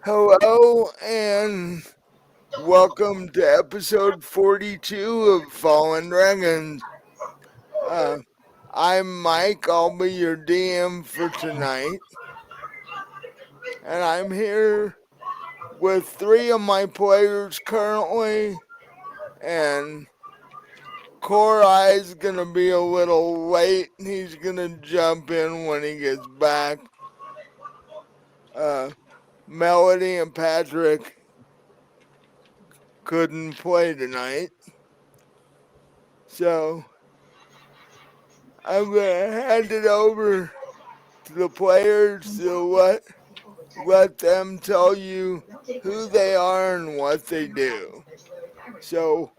Hello and welcome to episode 42 of Fallen Dragons. Uh, I'm Mike, I'll be your DM for tonight, and I'm here with three of my players currently, and Korai's gonna be a little late. He's gonna jump in when he gets back. Uh, Melody and Patrick couldn't play tonight, so I'm gonna hand it over to the players to let them tell you who they are and what they do. So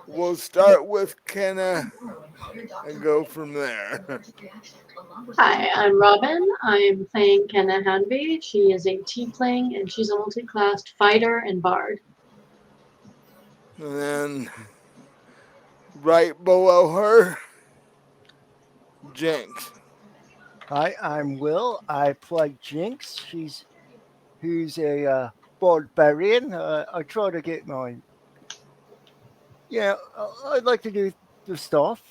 we'll start with Kenna and go from there. Hi, I'm Robin. I'm playing Kenna Hanby. She is a T-playing and she's a multi-classed fighter and bard. And then right below her, Jinx. Hi, I'm Will. I play Jinx. Who's a barbarian. I try to get my I'd like to do the stuff.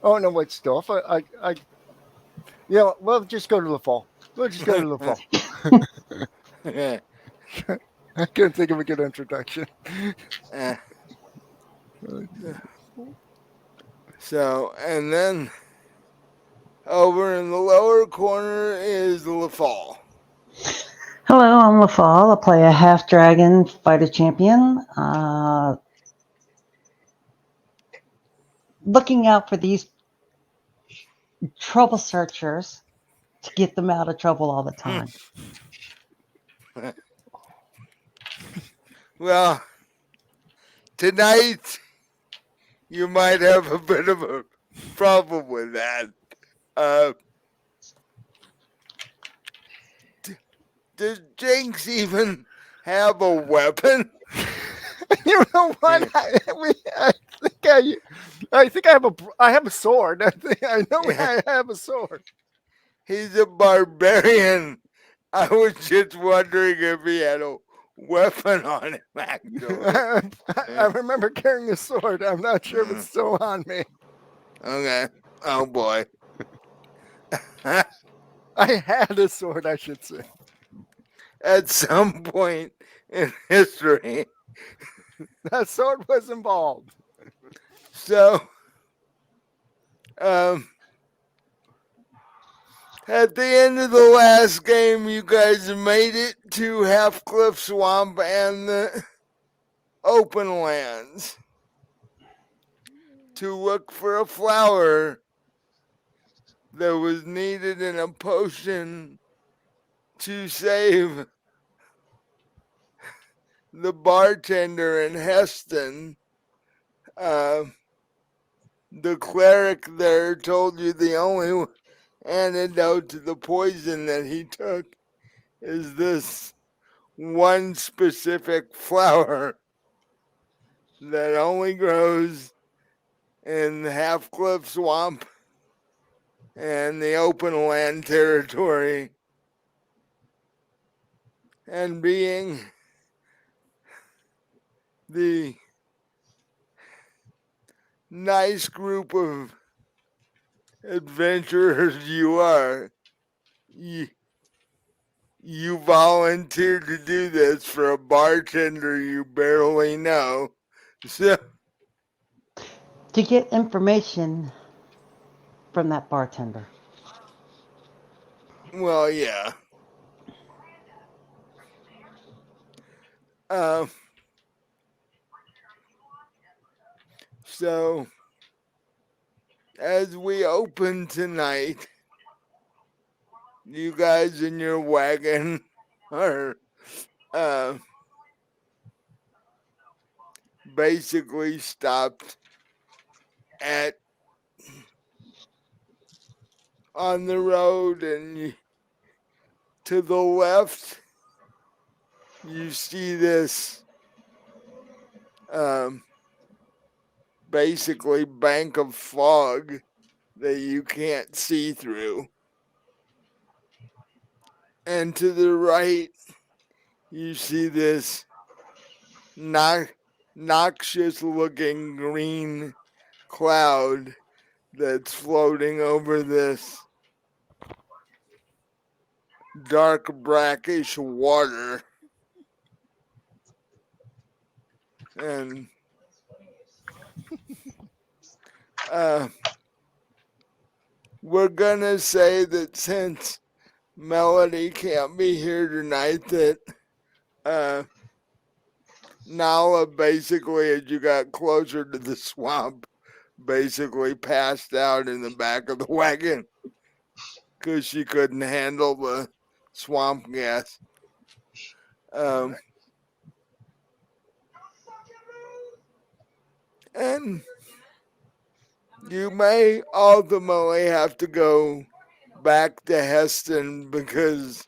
I don't know what stuff. We'll just go to the fall. We'll just go to the fall. I couldn't think of a good introduction. So, and then over in the lower corner is LaFall. Hello, I'm LaFall. I play a half dragon fighter champion. Looking out for these trouble searchers to get them out of trouble all the time. Well, tonight you might have a bit of a problem with that. Uh, does Jinx even have a weapon? You know what? I think I have a sword. I know I have a sword. He's a barbarian. I was just wondering if he had a weapon on him, actually. I remember carrying a sword. I'm not sure if it's still on me. Okay. Oh boy. I had a sword, I should say. At some point in history. That sword was involved. So, um, at the end of the last game, you guys made it to Half Cliff Swamp and the open lands to look for a flower that was needed in a potion to save the bartender in Heston. The cleric there told you the only antidote to the poison that he took is this one specific flower that only grows in the Half Cliff Swamp and the open land territory. And being the nice group of adventurers you are, you volunteered to do this for a bartender you barely know. So, To get information from that bartender. well, yeah. Uh, so, as we open tonight, you guys in your wagon are uh, basically stopped at on the road, and to the left you see this um, basically bank of fog that you can't see through. And to the right, you see this noxious looking green cloud that's floating over this dark brackish water. And uh, we're gonna say that since Melody can't be here tonight, that uh, Nala basically, as you got closer to the swamp, basically passed out in the back of the wagon because she couldn't handle the swamp gas. Um, and you may ultimately have to go back to Heston because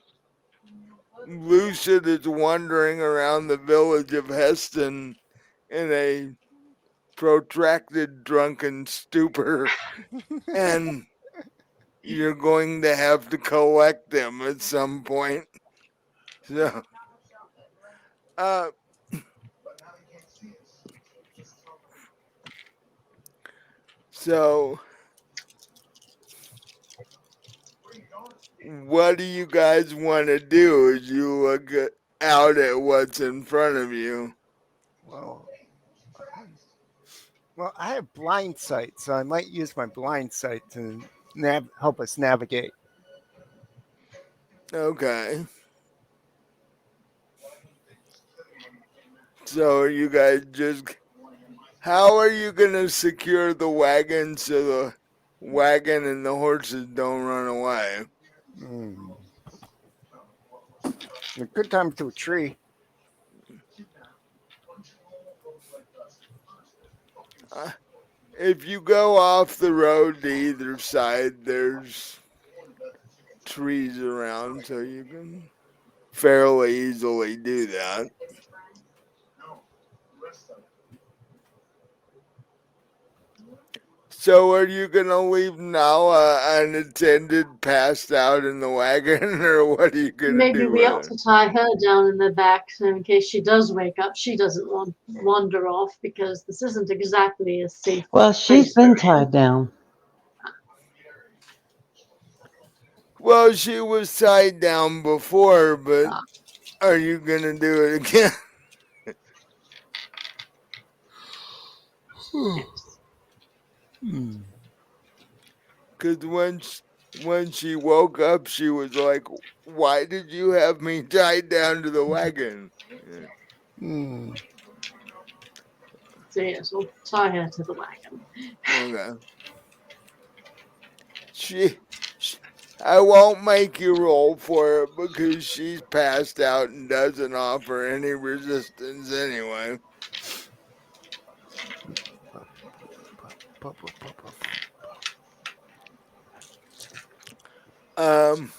Lucid is wandering around the village of Heston in a protracted drunken stupor, and you're going to have to collect them at some point. So, uh, so what do you guys want to do as you look out at what's in front of you? Well, well, I have blind sight, so I might use my blind sight to help us navigate. Okay. So you guys just, how are you gonna secure the wagon so the wagon and the horses don't run away? Hmm. A good time to a tree. Uh, if you go off the road to either side, there's trees around, so you can fairly easily do that. So are you gonna leave Nala unattended, passed out in the wagon, or what are you gonna Maybe do we with ought her? to tie her down in the back so in case she does wake up, she doesn't wander off because this isn't exactly a safe Well, she's place for been her in. tied down. Well, she was tied down before, but Uh, are you gonna do it again? yes. Hmm. Because when she woke up, she was like, "Why did you have me tied down to the wagon?" Yeah, Hmm. So yes, we'll tie her to the wagon. okay. She, she, I won't make you roll for it because she's passed out and doesn't offer any resistance anyway. Um,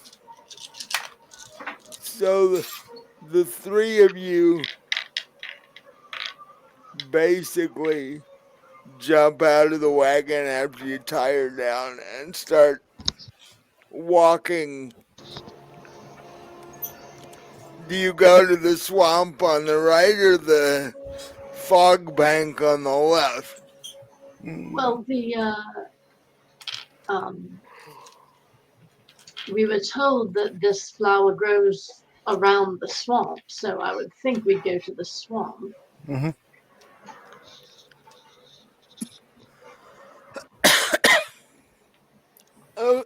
so the three of you basically jump out of the wagon after you tie her down and start walking. Do you go to the swamp on the right or the fog bank on the left? Hmm. Well, the um, we were told that this flower grows around the swamp, so I would think we'd go to the swamp. Mhm. Oh,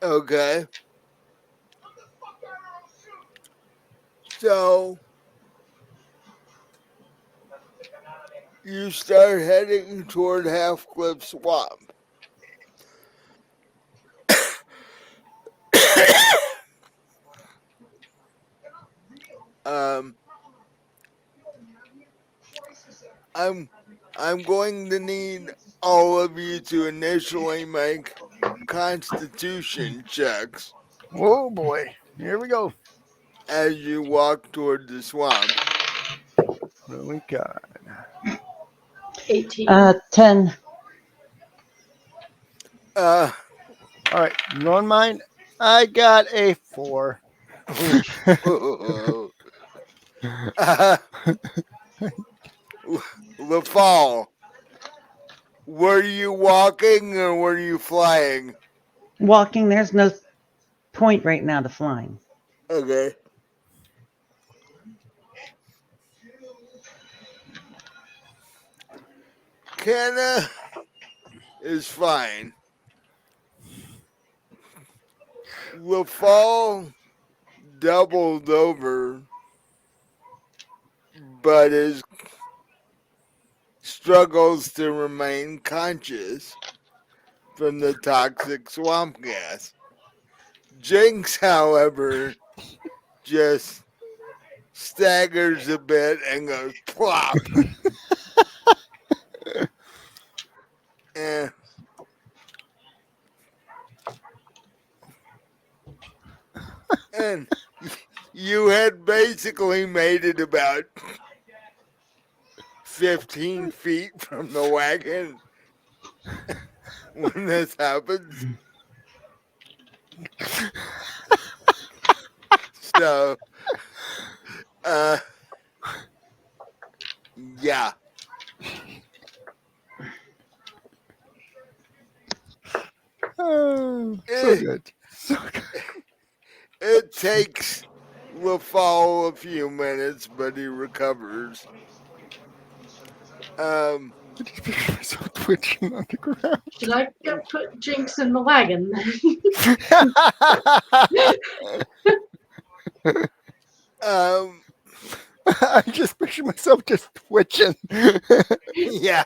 okay. So you start heading toward Half Cliff Swamp. um, I'm I'm going to need all of you to initially make Constitution checks Oh boy, here we go. as you walk toward the swamp. What do we got? 18. 10. Uh, All right, you on mine? I got a 4. uh, LaFall, were you walking or were you flying? Walking, there's no point right now to flying. Okay. Kenna is fine. LaFall doubled over, but is struggles to remain conscious from the toxic swamp gas. Jinx, however, just staggers a bit and goes plop. And, and you had basically made it about 15 feet from the wagon when this happens. So, uh, yeah. Oh, so It, good. So good. it takes LaFall a few minutes, but he recovers. Um, I just picture myself twitching on the ground. Should I go put Jinx in the wagon? um, I just picture myself just twitching. yeah.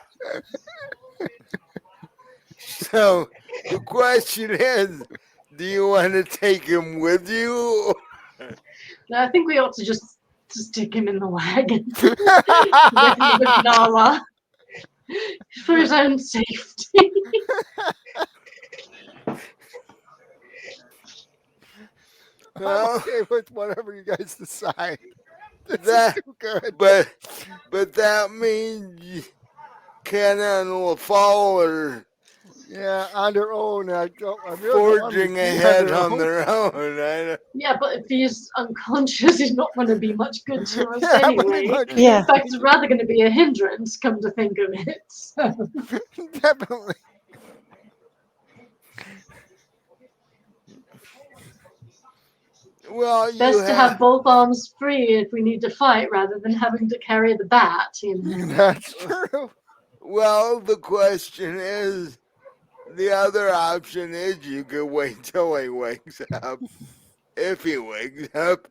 So the question is, do you want to take him with you? No, I think we ought to just stick him in the wagon. Get him with Nala for his own safety. I'm Well, okay with whatever you guys decide. This is that, too good. but that means Kenna and LaFall are Yeah, on their own. I really don't want them to forging be on ahead their on own. their own. I, Yeah, but if he's unconscious, he's not going to be much good to us Yeah, pretty anyway. much. In Yeah. fact, it's rather going to be a hindrance, come to think of it. So, Definitely. well, it's you best to have. have both arms free if we need to fight rather than having to carry the bat, you know. That's true. Well, the question is, the other option is you could wait till he wakes up. If he wakes up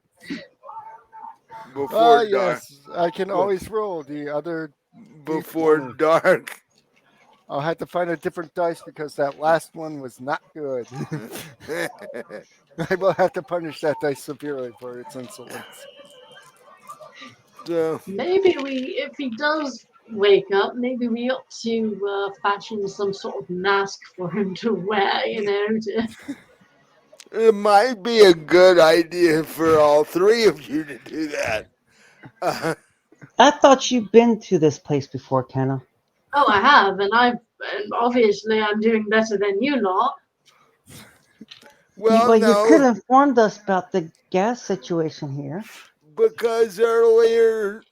before dark, Yes, I can always roll the other before d20. dark. I'll have to find a different dice because that last one was not good. I will have to punish that dice severely for its insolence. So, Maybe if he does wake up, maybe we ought to fashion some sort of mask for him to wear, you know. it might be a good idea for all three of you to do that. Uh, I thought you'd been to this place before, Kenna. Oh, I have, and obviously I'm doing better than you lot. well, Well, you could no, have informed us about the gas situation here. because earlier,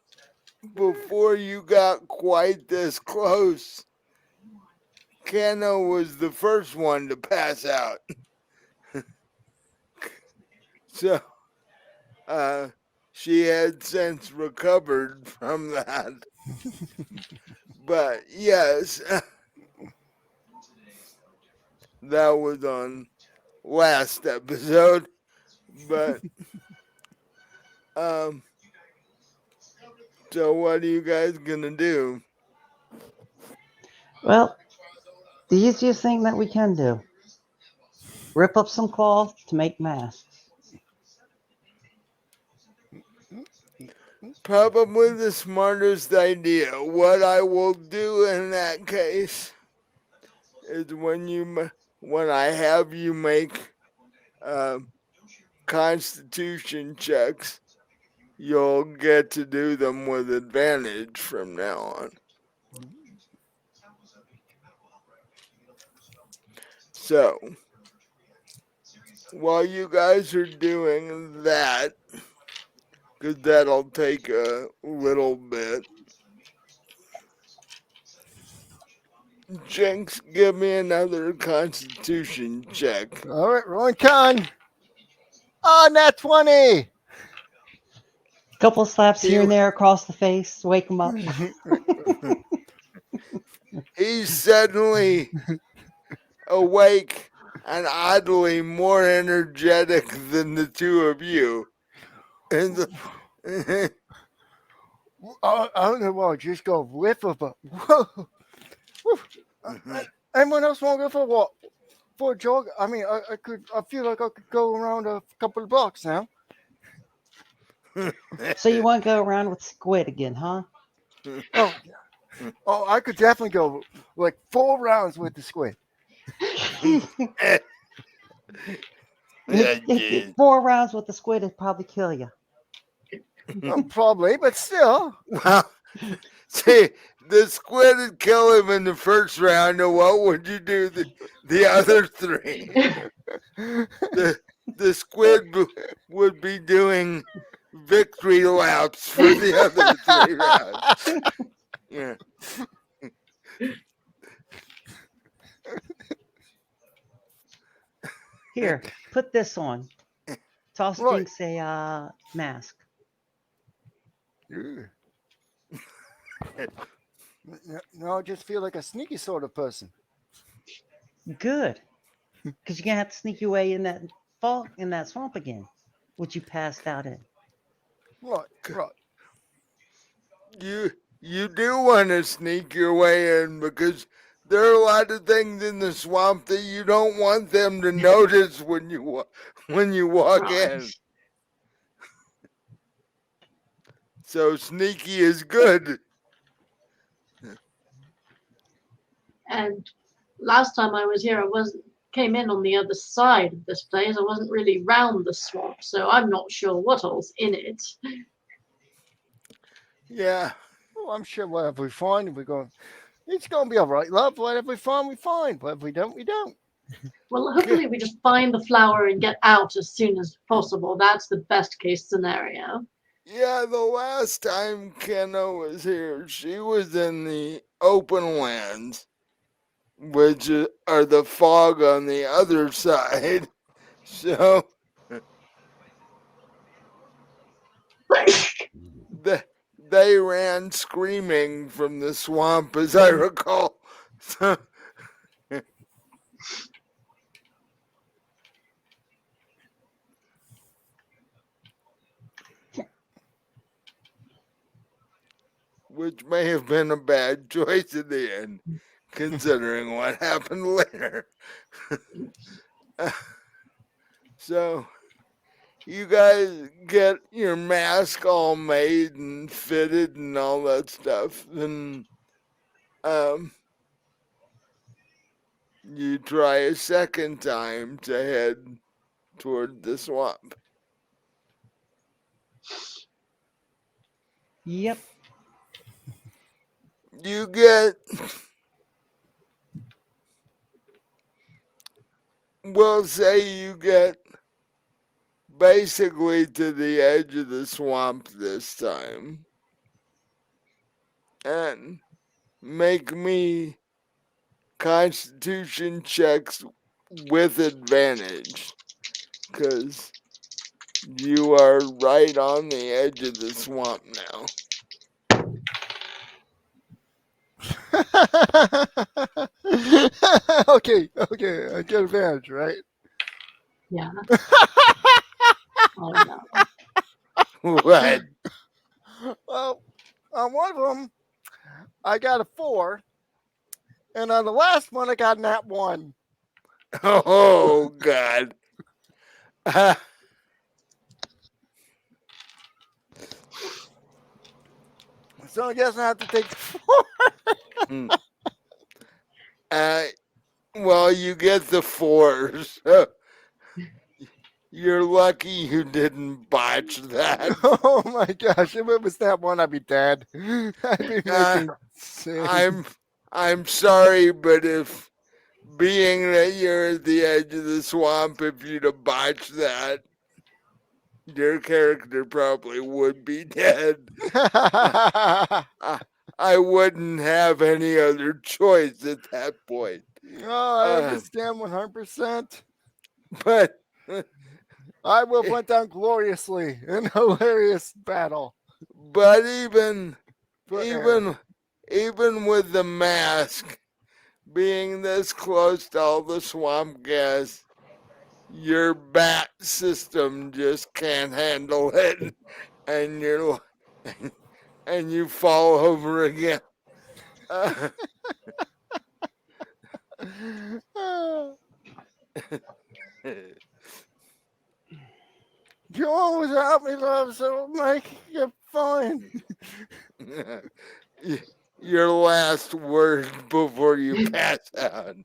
before you got quite this close, Kenna was the first one to pass out. So, uh, she had since recovered from that. But yes, that was on last episode. But um, so what are you guys gonna do? Well, the easiest thing that we can do: rip up some cloth to make masks. Probably the smartest idea. What I will do in that case is when I have you make um, Constitution checks, you'll get to do them with advantage from now on. So while you guys are doing that, because that'll take a little bit, Jinx, give me another Constitution check. All right, rolling con. Oh, nat 20. Couple slaps He here and there across the face, wake him up. he's suddenly awake and oddly more energetic than the two of you. And I don't know why. Just go whiff of a. Whoa. Anyone else want to go for a walk? For a jog? I mean, I could. I feel like I could go around a couple of blocks now. So you want to go around with Squid again, huh? Oh, oh, I could definitely go like 4 rounds with the squid. Yeah, dude. 4 rounds with the squid would probably kill you. Probably, but still. Well, see, the squid would kill him in the first round, and what would you do the other three? The squid would be doing victory laps for the other 3 rounds. Yeah. Here, put this on. Toss Right. Jinx a mask. No, I just feel like a sneaky sort of person. Good. Because you're going to have to sneak your way in that fog, in that swamp again, which you passed out in. Right, right. You do want to sneak your way in because there are a lot of things in the swamp that you don't want them to notice when you walk in. Right. So sneaky is good. And last time I was here, came in on the other side of this place. I wasn't really round the swamp, so I'm not sure what all's in it. Yeah. Well, I'm sure whatever we find, it's going to be all right, love. Whatever we find, we find. Whatever we don't, we don't. Well, hopefully we just find the flower and get out as soon as possible. That's the best case scenario. Yeah, the last time Kenna was here, she was in the open lands, which are the fog on the other side. So they ran screaming from the swamp, as I recall. So, which may have been a bad choice in the end, considering what happened later. So you guys get your mask all made and fitted and all that stuff, and you try a second time to head toward the swamp. Yep. You get, we'll say you get basically to the edge of the swamp this time. And make me Constitution checks with advantage, because you are right on the edge of the swamp now. Okay, I get advantage, right? Yeah. Oh no. What? Well, on one of them, I got a 4, and on the last one, I got nat 1. Oh, God. So I guess I have to take the 4. Well, you get the 4s. So you're lucky you didn't botch that. Oh my gosh! If it was that one, I'd be dead. I'd be making sick. I'm sorry, but if being that you're at the edge of the swamp, if you'd have botched that, your character probably would be dead. I, I wouldn't have any other choice at that point. Oh, I understand 100%. But I will have went down gloriously in a hilarious battle. but even For air. even with the mask being this close to all the swamp gas, your bat system just can't handle it, and and you fall over again. Uh, You always help me, love, so Mike, you're fine. your last word before you pass out.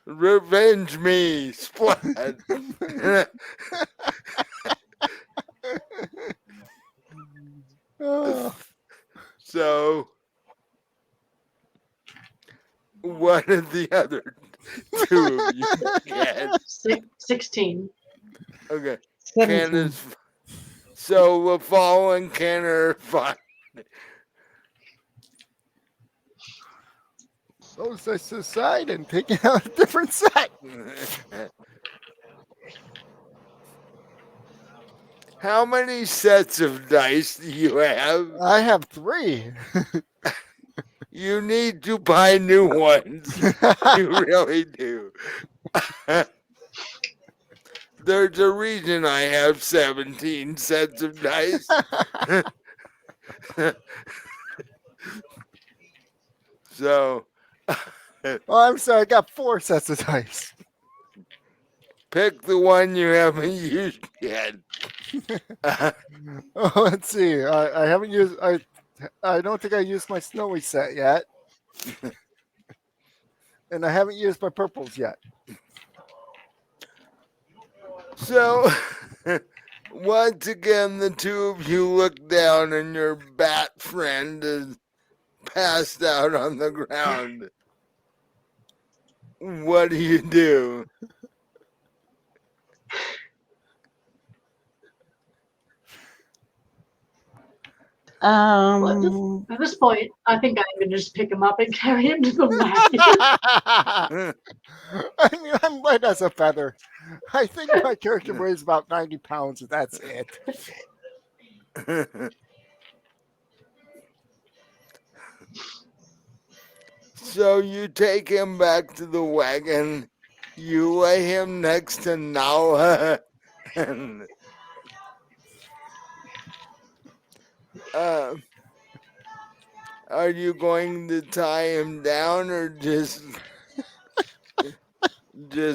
Revenge me, Splat. Oh. So, what did the other two of you get? 16. Okay, 17. Candace. So, LaFall and Ken are fine. Those dice to the side and taking out a different side. How many sets of dice do you have? I have 3. You need to buy new ones. You really do. There's a reason I have 17 sets of dice. So, Oh, I'm sorry, I got 4 sets of dice. pick the one you haven't used yet. Oh, let's see. I haven't used. I don't think I used my snowy set yet, and I haven't used my purples yet. So, once again, the two of you look down and your bat friend is passed out on the ground. What do you do? Well, at this point, I think I'm going to just pick him up and carry him to the wagon. I mean, I'm light as a feather. I think my character weighs about 90 pounds, and that's it. So you take him back to the wagon. You lay him next to Nala, and are you going to tie him down or just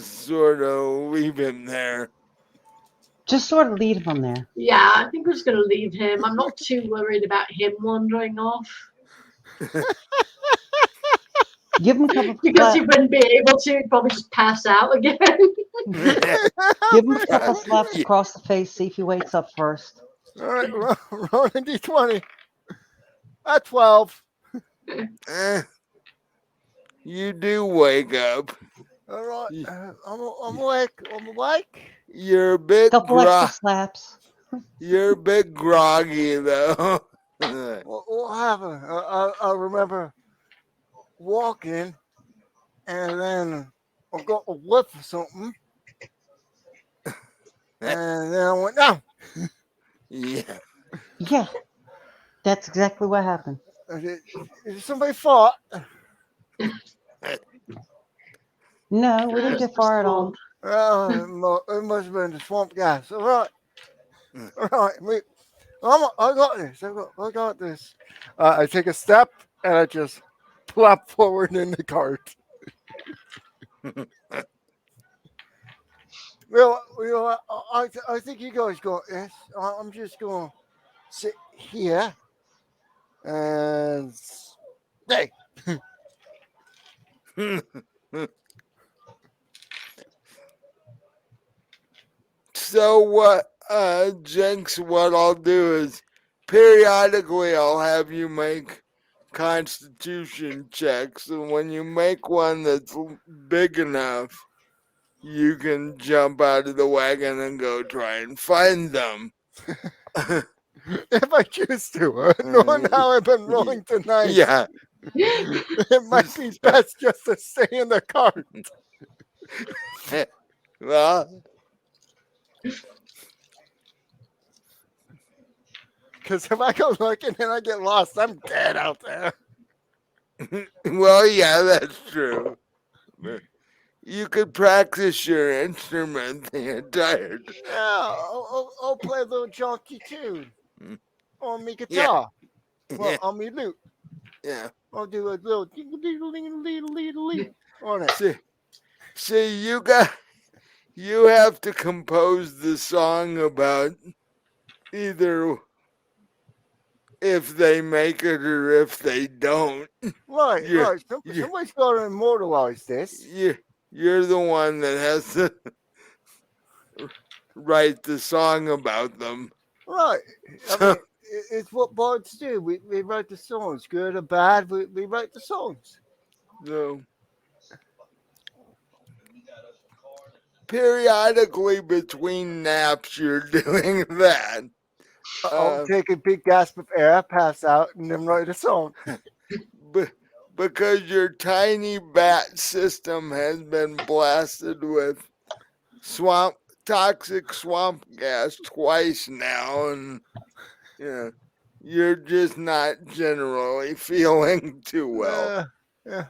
sort of leave him there? Just sort of leave him there. Yeah, I think we're just going to leave him. I'm not too worried about him wandering off. Give him a couple Because he slaps. wouldn't be able to, he'd probably just pass out again. Give him a couple slaps across the face. See if he wakes up first. All right, roll a d20. At 12. You do wake up. All right, I'm awake. I'm awake. You're a bit Couple extra slaps. You're a bit groggy though. What happened? I remember walking, and then I got a whiff of something, and then I went down. Yeah. Yeah, that's exactly what happened. Somebody fought. No, we didn't get far at all. It must have been the swamp gas. All right. All right. I got this. I got this. I take a step and I just plop forward in the cart. I think you guys got this. I'm just going to sit here and stay. So what, Jinx, what I'll do is periodically I'll have you make constitution checks, and when you make one that's big enough, you can jump out of the wagon and go try and find them. If I choose to, knowing how I've been rolling tonight, Yeah. it might be So, best just to stay in the car. well, Because if I go looking and I get lost, I'm dead out there. well, yeah, that's true. But you could practice your instrument the entire time. Yeah, I'll play a little jaunty tune on me Yeah, guitar. Well, yeah, on me lute. yeah. I'll do a little ding on it. See, you have to compose the song about either if they make it or if they don't. Right, You, right. you, Somebody's got to immortalize this. you're the one that has to write the song about them. Right. I So, mean, it's what bards do. We write the songs, good or bad. We write the songs. so periodically between naps, you're doing that. I'll take a big gasp of air, pass out, and then write a song. Because your tiny bat system has been blasted with toxic swamp gas twice now, and you know, you're just not generally feeling too well. Yeah.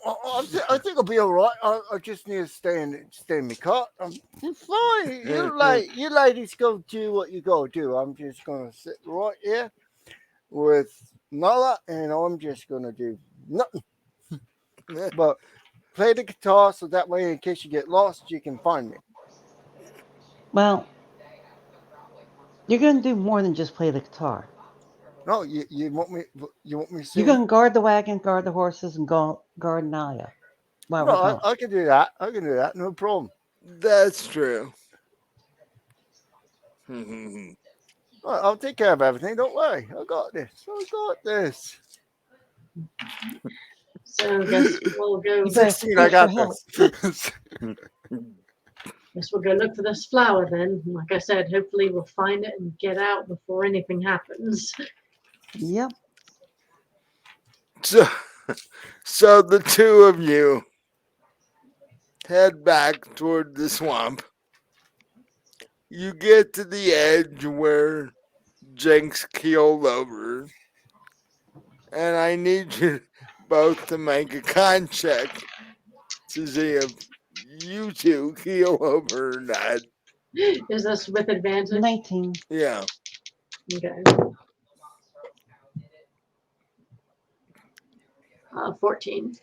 I think I'll be all right. I just need to stay in my car. I'm fine. You ladies go do what you go do. I'm just gonna sit right here with Nala, and I'm just gonna do nothing but play the guitar, so that way, in case you get lost, you can find me. Well, you're gonna do more than just play the guitar. No, you want me? You want me to You're sing? gonna guard the wagon, guard the horses, and guard Naya while we're No, gone. I can do that. I can do that. No problem. That's true. I'll take care of everything. Don't worry. I got this. I got this. So I guess we'll go. You better 16, I push for got help. this. Guess we'll go look for this flower then. Like I said, hopefully we'll find it and get out before anything happens. Yep. So the two of you head back toward the swamp. You get to the edge where Jenks keeled over, and I need you both to make a con check to see if you two keel over or not. Is this with advantage? 19. Yeah. Okay. 14.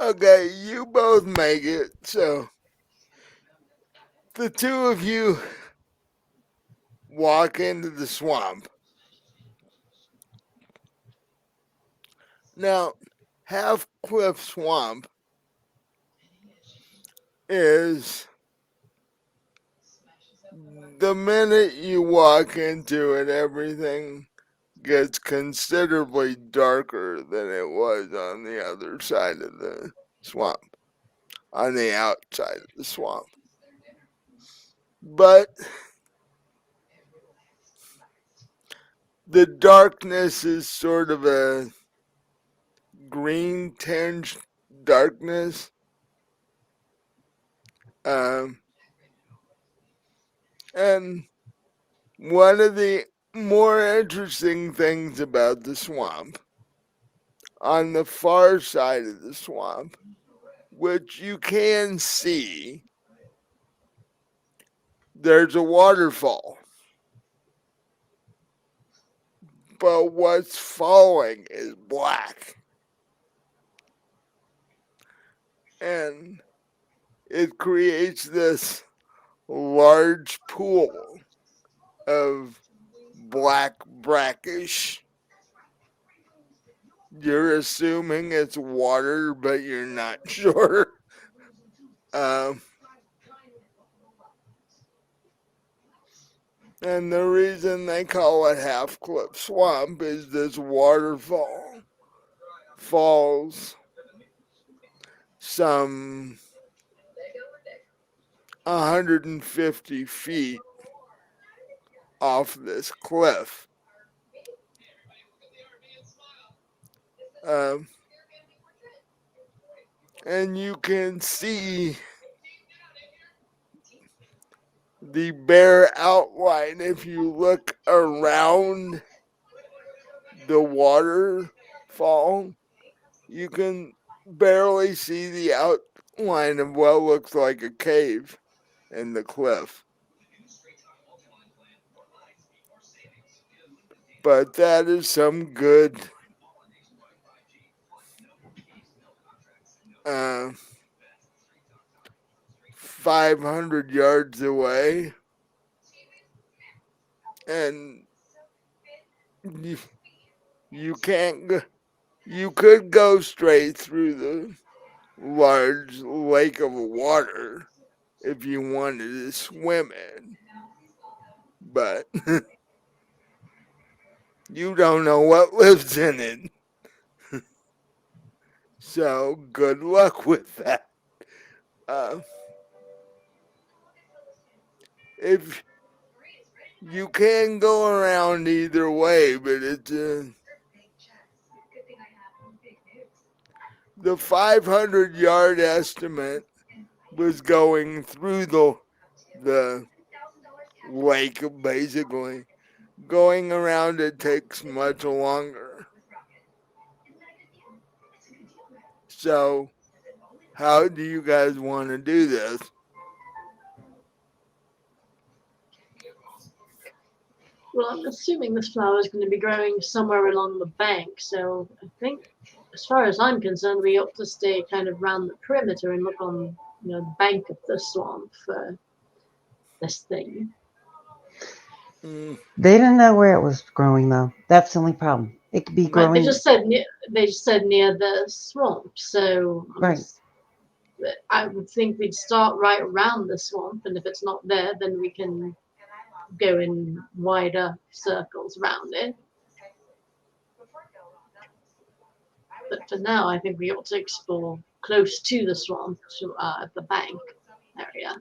Okay, you both make it. So the two of you walk into the swamp. Now, Half Cliff Swamp is the minute you walk into it, everything gets considerably darker than it was on the other side of the swamp, on the outside of the swamp. But the darkness is sort of a green tinged darkness. And one of the more interesting things about the swamp, on the far side of the swamp, which you can see, there's a waterfall. But what's falling is black. And it creates this large pool of black brackish. You're assuming it's water, but you're not sure. Um, And the reason they call it Half Cliff Swamp is this waterfall falls some 150 feet off this cliff. Um, and you can see the bare outline if you look around the waterfall. You can barely see the outline of what looks like a cave in the cliff. But that is some good uh, 500 yards away. And you, you can't go, you could go straight through the large lake of water if you wanted to swim in, but you don't know what lives in it. So good luck with that. Uh, if you can go around either way, but it's the 500-yard estimate was going through the lake basically. Going around it takes much longer. So how do you guys want to do this? Well, I'm assuming this flower is going to be growing somewhere along the bank, so I think, as far as I'm concerned, we ought to stay kind of round the perimeter and look on, the bank of the swamp for this thing. Mm, They didn't know where it was growing though. That's the only problem. It could be Right? They growing just said near the swamp, so right. I would think we'd start right around the swamp, and if it's not there, then we can go in wider circles around it. But for now, I think we ought to explore close to the swamp, to the bank area.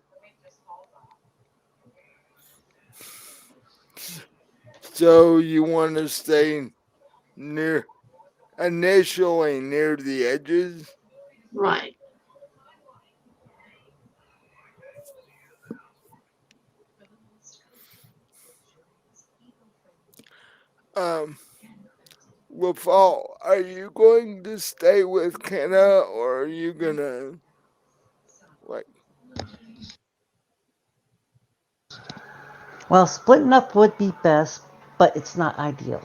so you want to stay near initially near the edges? Right. Um, LaFall, are you going to stay with Kenna or are you gonna like? Well, splitting up would be best, but it's not ideal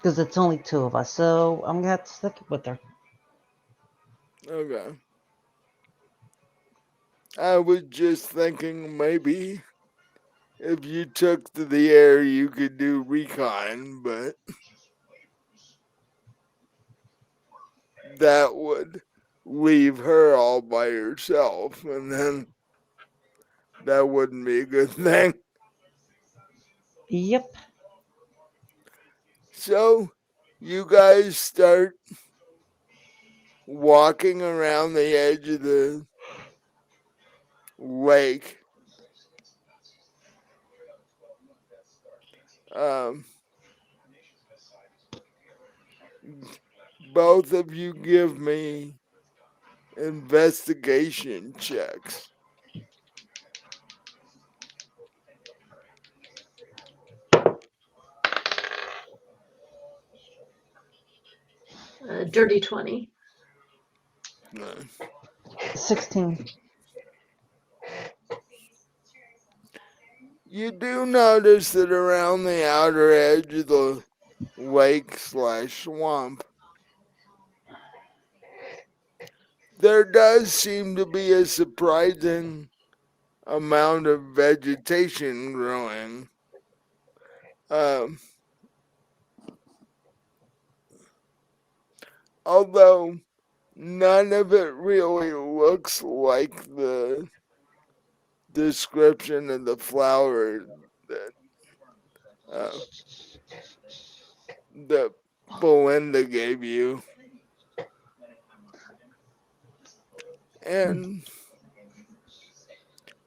because it's only two of us. So I'm gonna have to stick with her. Okay, I was just thinking maybe if you took to the air you could do recon, but that would leave her all by herself, and then that wouldn't be a good thing. Yep. So you guys start walking around the edge of the lake. Um, both of you give me investigation checks. Dirty 20. Uh, 16. You do notice that around the outer edge of the lake slash swamp, there does seem to be a surprising amount of vegetation growing. Um, although none of it really looks like description of the flower that uh, that Belinda gave you, and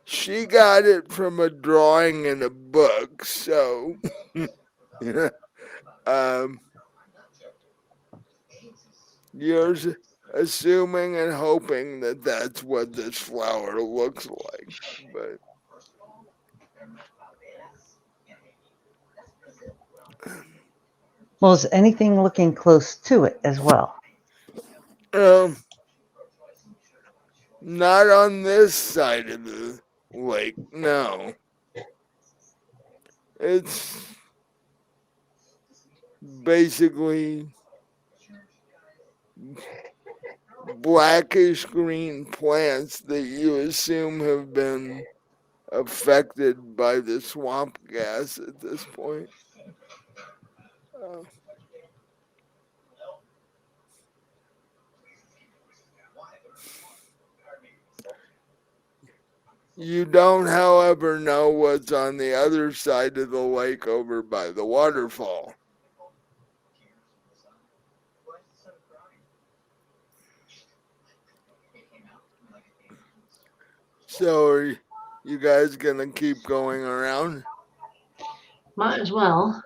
she got it from a drawing in a book. So, um, you're assuming and hoping that that's what this flower looks like, but Well, is anything looking close to it as well? um, not on this side of the lake. No, it's basically blackish green plants that you assume have been affected by the swamp gas at this point. Uh, you don't, however, know what's on the other side of the lake over by the waterfall. So are you guys gonna keep going around? Might as well.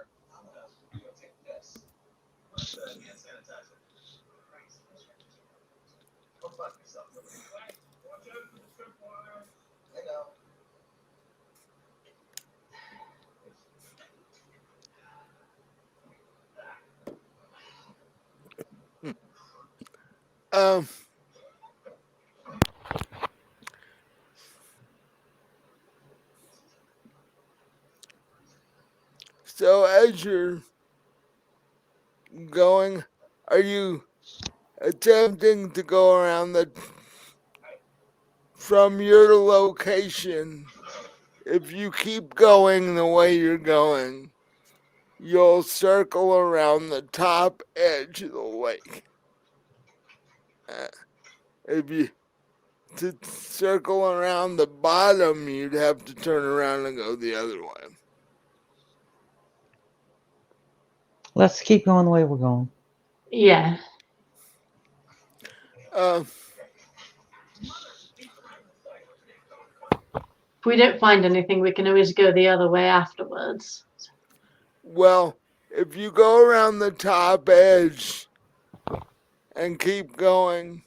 Um, so as you're going, are you attempting to go around the from your location? If you keep going the way you're going, you'll circle around the top edge of the lake. Uh, if you to circle around the bottom, you'd have to turn around and go the other way. Let's keep going the way we're going. Yeah. Uh, If we don't find anything, we can always go the other way afterwards. well, if you go around the top edge and keep going,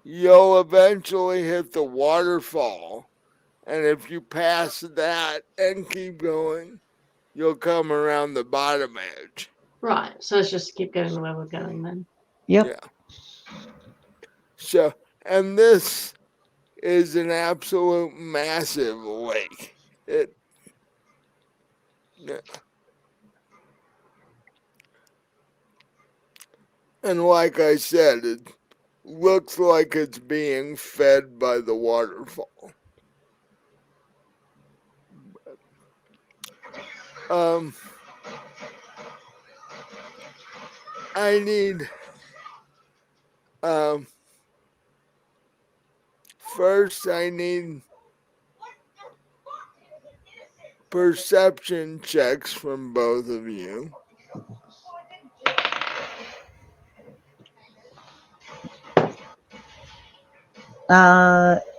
you'll eventually hit the waterfall. And if you pass that and keep going, you'll come around the bottom edge. Right, so let's just keep going the way we're going then. Yep. Yeah. So, and this is an absolute massive lake. It, yeah. And like I said, it looks like it's being fed by the waterfall. Um, I need um first I need perception checks from both of you.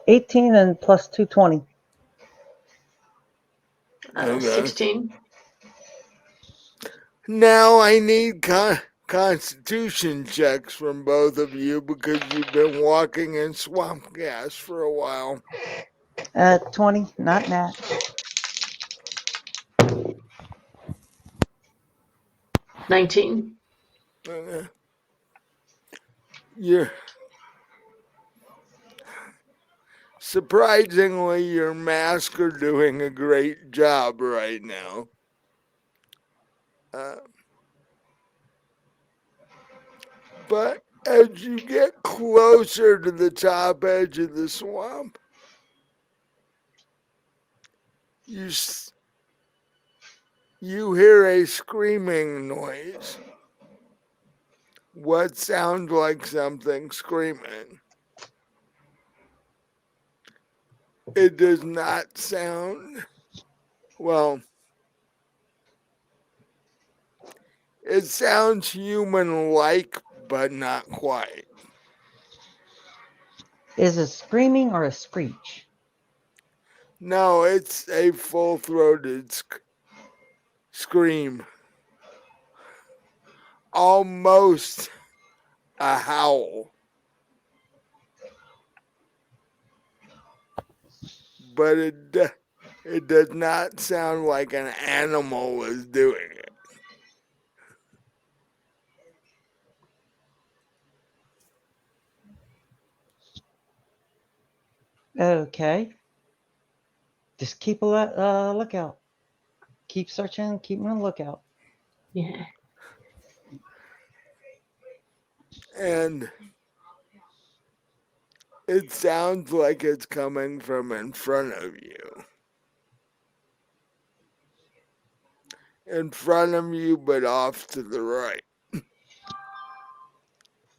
18 and plus 220. Okay. 16. Now I need constitution checks from both of you because you've been walking in swamp gas for a while. 20, not nat. 19. You're surprisingly, your masks are doing a great job right now. But as you get closer to the top edge of the swamp, you hear a screaming noise. What sounds like something screaming? it does not sound, well, it sounds human like, but not quite. Is it screaming or a screech? No, it's a full throated scream. Almost a howl. But it does not sound like an animal is doing it. Okay. Just keep a lookout. Keep searching, keep on the lookout. Yeah. And it sounds like it's coming from in front of you. In front of you, but off to the right.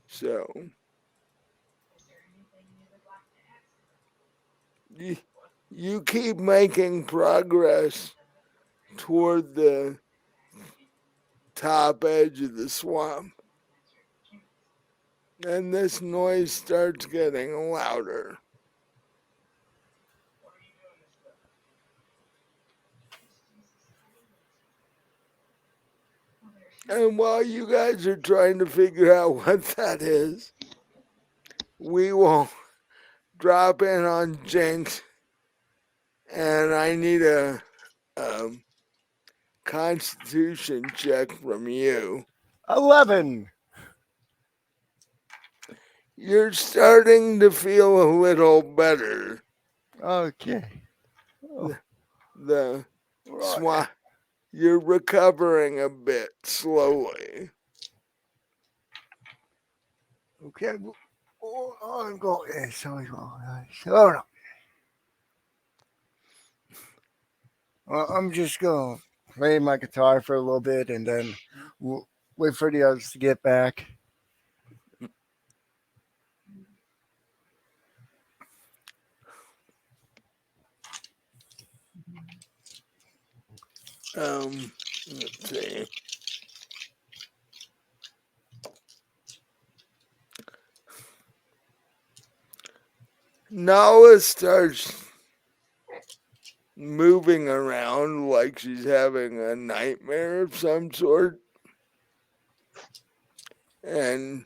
So, you keep making progress toward the top edge of the swamp. And this noise starts getting louder. And while you guys are trying to figure out what that is, we will drop in on Jinx. And I need a constitution check from you. 11. You're starting to feel a little better. Okay. Oh, The right. you're recovering a bit slowly. Okay. Oh, I'm going. Sorry. Oh, no. Well, I'm just going to play my guitar for a little bit and then wait for the others to get back. Let's see. Nala starts moving around like she's having a nightmare of some sort. And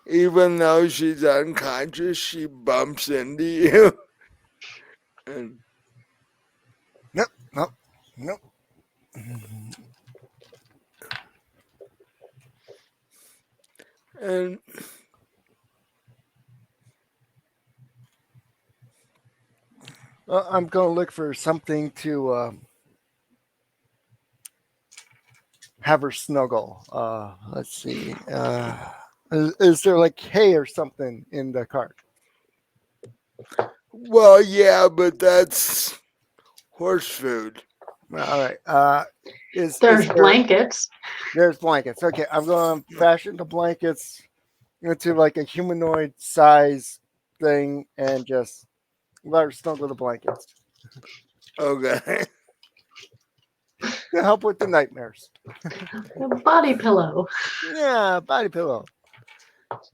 even though she's unconscious, she bumps into you. And, Nope. Nope. Nope. and I'm going to look for something to have her snuggle. Let's see. Is there like hay or something in the cart? well, yeah, but that's horse food. All right. Is There's there? blankets. There's blankets. Okay, I'm going to fashion the blankets into like a humanoid size thing and just let her snuggle the blankets Okay. to help with the nightmares. A body pillow. Yeah, body pillow.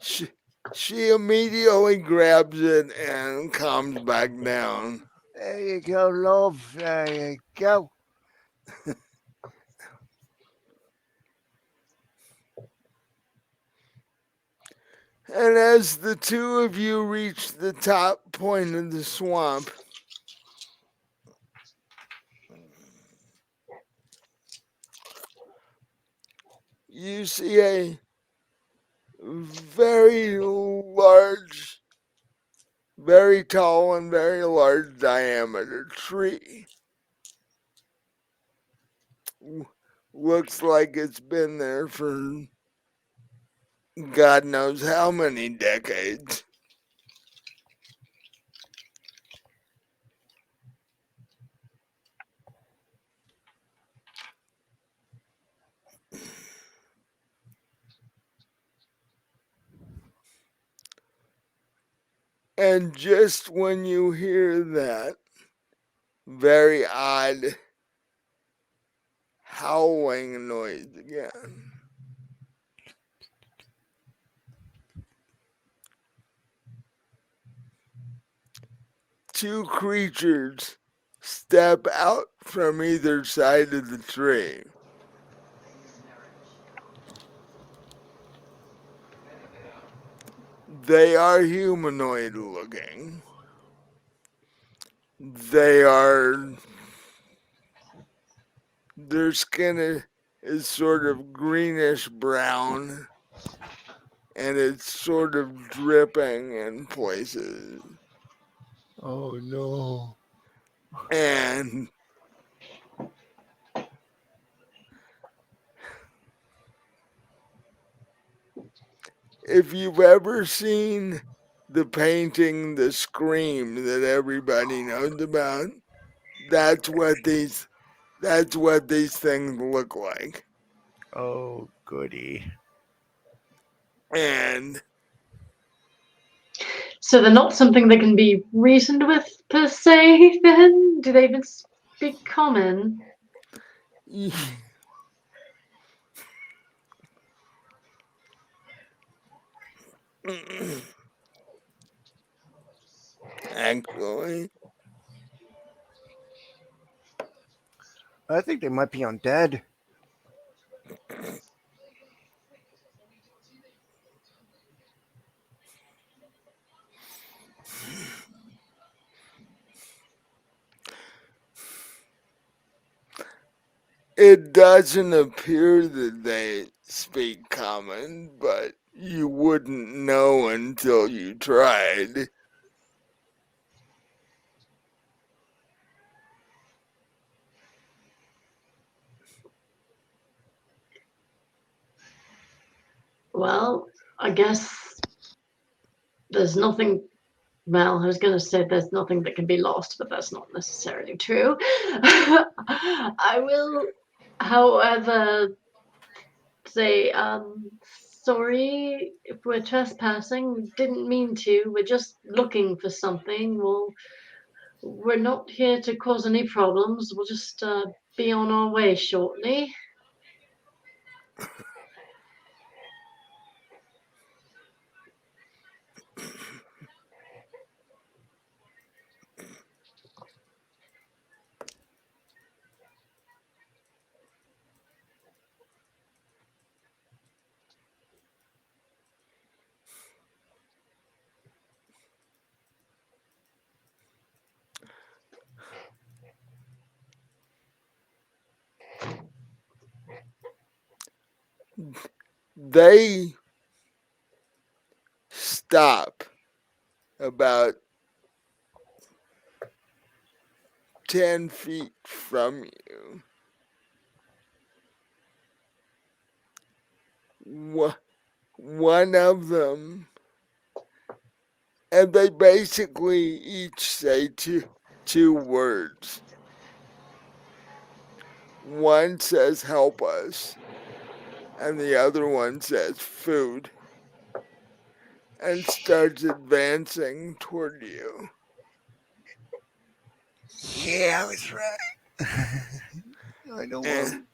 She, she immediately grabs it and calms back down. There you go, love. There you go. And as the two of you reach the top point of the swamp, you see a very large, very tall, and very large diameter tree. Looks like it's been there for God knows how many decades. And just when you hear that very odd howling noise again, two creatures step out from either side of the tree. They are humanoid looking. Their skin is sort of greenish brown, and it's sort of dripping in places. Oh no. And if you've ever seen the painting The Scream that everybody knows about, that's what these things look like. Oh goody. And So they're not something that can be reasoned with per se. Then do they even speak common? actually, I think they might be undead. it doesn't appear that they speak common, but you wouldn't know until you tried. Well, I guess there's nothing. Well, I was going to say there's nothing that can be lost, but that's not necessarily true. I will, however, say, sorry if we're trespassing. We didn't mean to. We're just looking for something. We're not here to cause any problems. We'll just be on our way shortly. They stop about 10 feet from you. One of them, and they basically each say two words. One says, "Help us," and the other one says, "Food," and starts advancing toward you. Yeah, I was right. I know And, him.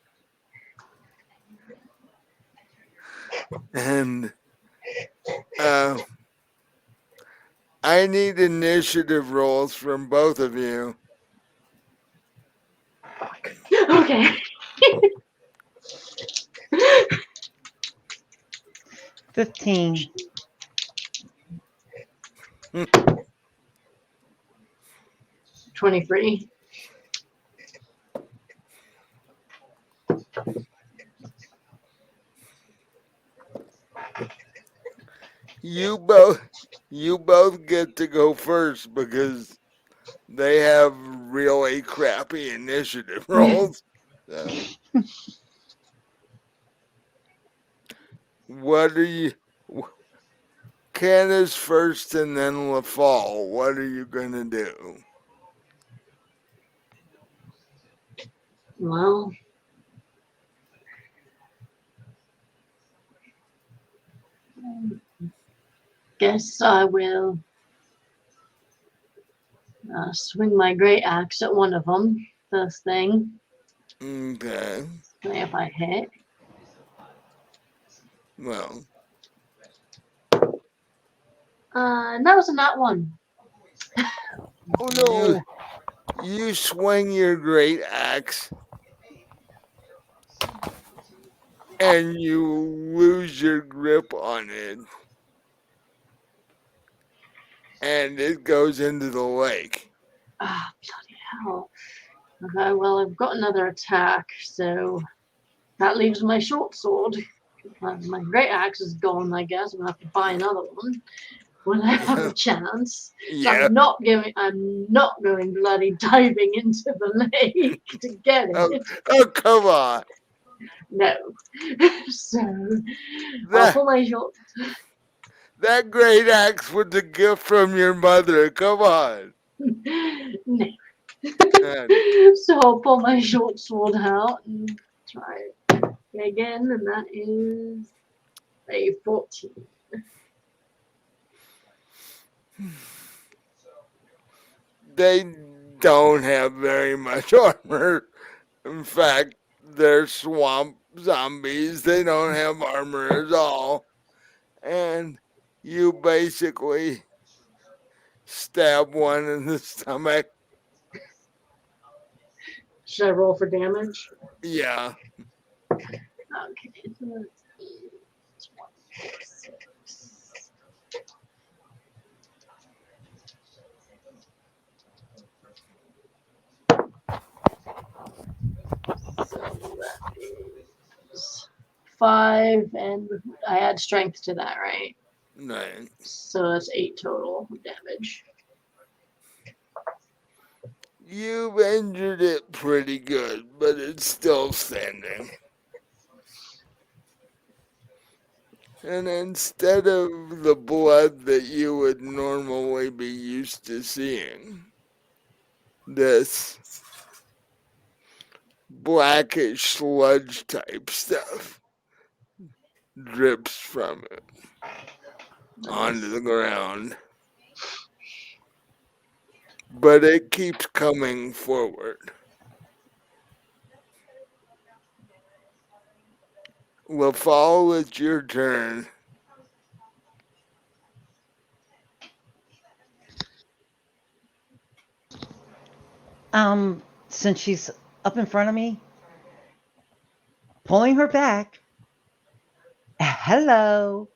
and uh, I need initiative rolls from both of you. Okay. 15. 23. You both get to go first because they have really crappy initiative rolls. So, what are you? Ken is first, and then LaFall. What are you gonna do? Well, guess I will Swing my great axe at one of them. First thing. Okay. See if I hit. Well, And that was a nat one. Oh you no! you swing your great axe and you lose your grip on it, and it goes into the lake. Ah, bloody hell. Okay, well, I've got another attack, so that leaves my short sword. My great axe is gone, I guess. I'm gonna have to buy another one when I have a chance. So Yeah. I'm not going bloody diving into the lake to get Oh, it. oh, come on. No. So I'll That pull my short. that great axe was a gift from your mother. Come on. No. And So I'll pull my short sword out and try it again, and that is a 14. they don't have very much armor. In fact, they're swamp zombies. They don't have armor at all. And you basically stab one in the stomach. Should I roll for damage? Yeah. Okay, so let's see. 26. So that is 5, and I add strength to that, right? Right. So that's 8 total damage. You've injured it pretty good, but it's still standing. And instead of the blood that you would normally be used to seeing, this blackish sludge type stuff drips from it onto the Nice. ground. But it keeps coming forward. LaFall, it's your turn. Since she's up in front of me, pulling her back. Hello.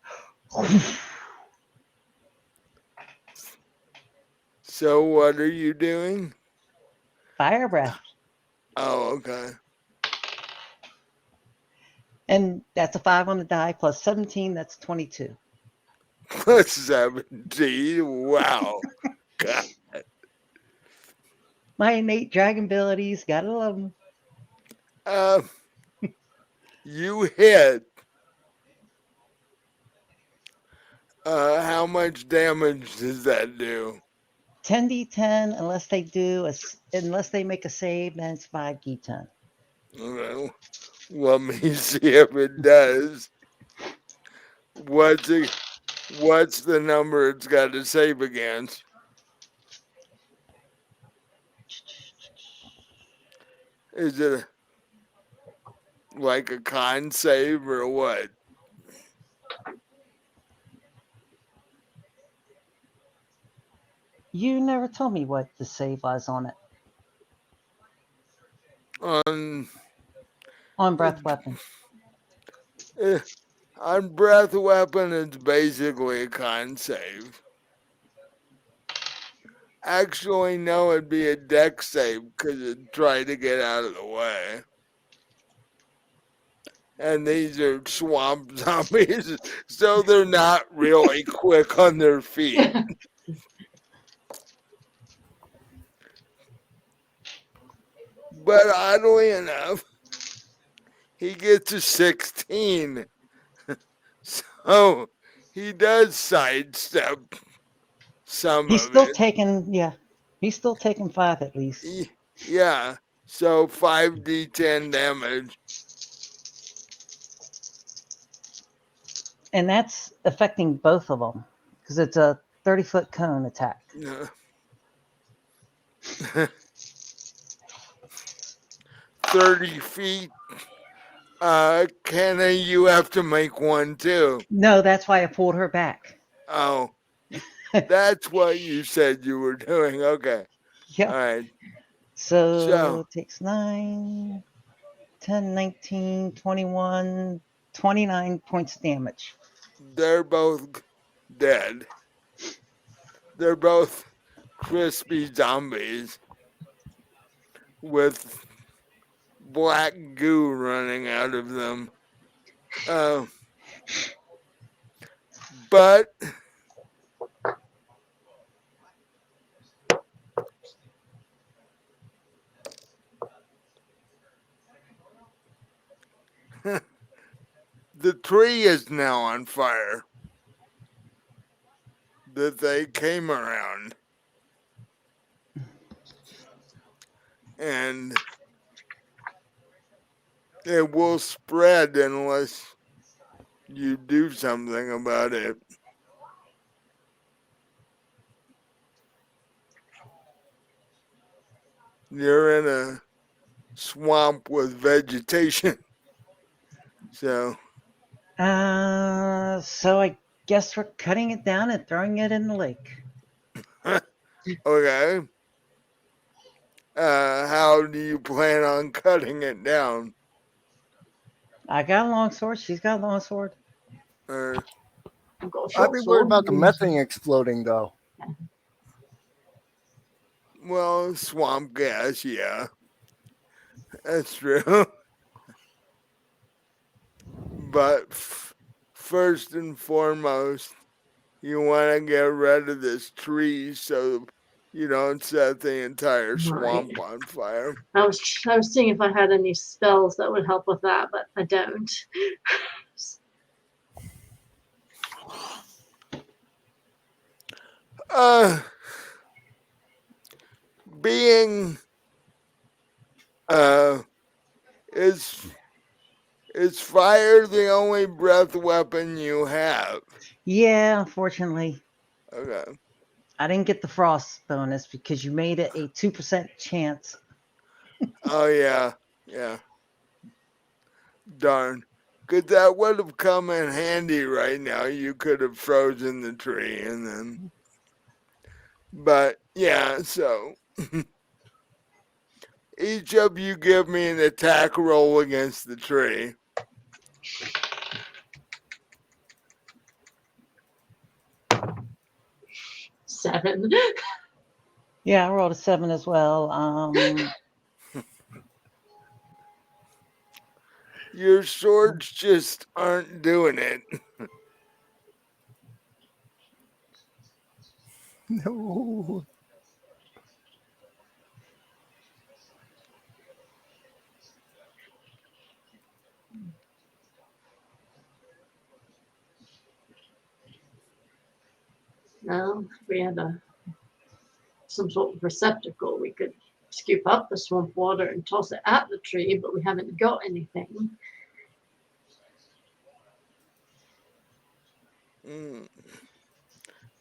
So what are you doing? Fire breath. Oh, okay. And that's a 5 on the die plus 17, that's 22. Plus 17. Wow. God. My innate dragon abilities, gotta love them. Uh, you hit. How much damage does that do? 10d10 unless they make a save, then it's 5d10. Well, let me see if it does. What's it, what's the number it's got to save against? Is it like a con save or what? You never told me what the save was on it. On On uh, breath weapon. uh, on breath weapon, it's basically a con save. Actually, no, it'd be a deck save because it tried to get out of the way. And these are swamp zombies, so they're not really quick on their feet. But oddly enough, he gets a 16. So he does sidestep some He's of still it. taking, yeah, he's still taking 5 at least. Yeah. So 5d10 damage. And that's affecting both of them because it's a 30-foot cone attack. Uh, 30 feet. Kenna, you have to make one too. No, that's why I pulled her back. Oh, that's what you said you were doing. Okay. All Yep. right. So So it takes 9, 10, 19, 21, 29 points of damage. they're both dead. They're both crispy zombies with black goo running out of them. Uh, but the tree is now on fire that they came around. And it will spread unless you do something about it. You're in a swamp with vegetation. So, So I guess we're cutting it down and throwing it in the lake. okay. How do you plan on cutting it down? I got a long sword. She's got a long sword. Or, I've got a I'd short be worried sword. about the methane exploding, though. well, swamp gas, yeah, that's true. But first and foremost, you want to get rid of this tree so you don't set the entire Right. swamp on fire. I was seeing if I had any spells that would help with that, but I don't. Uh, being uh, is is fire the only breath weapon you have? Yeah, unfortunately, Okay. I didn't get the frost bonus because you made it a 2% chance. Oh yeah, yeah. Darn. Cause that would have come in handy right now. You could have frozen the tree and then. But yeah, so each of you give me an attack roll against the tree. 7. Yeah, I rolled a 7 as well. Your swords just aren't doing it. No. Well, if we had some sort of receptacle, we could scoop up the swamp water and toss it at the tree, but we haven't got anything. Mm.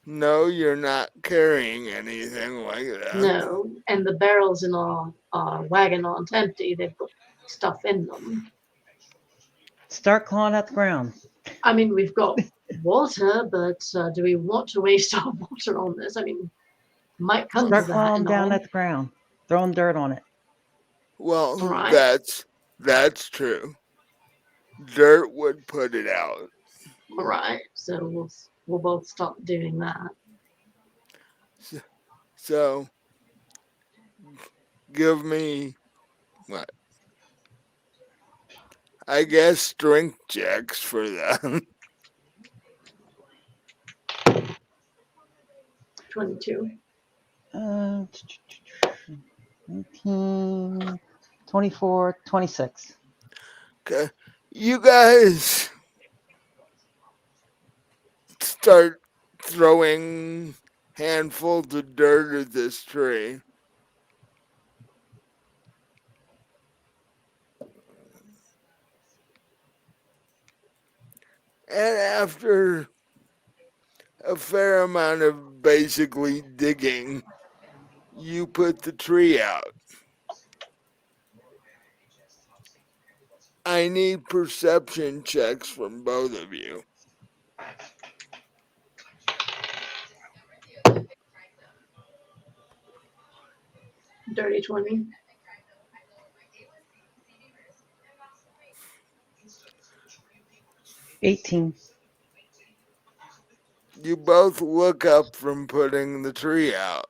No, you're not carrying anything like that. No, and the barrels in our wagon aren't empty. They've got stuff in them. Start clawing at the ground. I mean, we've got water, but do we want to waste our water on this? I mean, might come to Start that clawing and down all. at the ground. Throwing dirt on it. Well, All right, that's true. Dirt would put it out. all right. So we'll both stop doing that. So give me what? I guess strength checks for that. 22. 19, 24, 26. Okay. You guys start throwing handfuls of dirt at this tree. And after a fair amount of basically digging, you put the tree out. I need perception checks from both of you. Dirty 20. $18. You both look up from putting the tree out.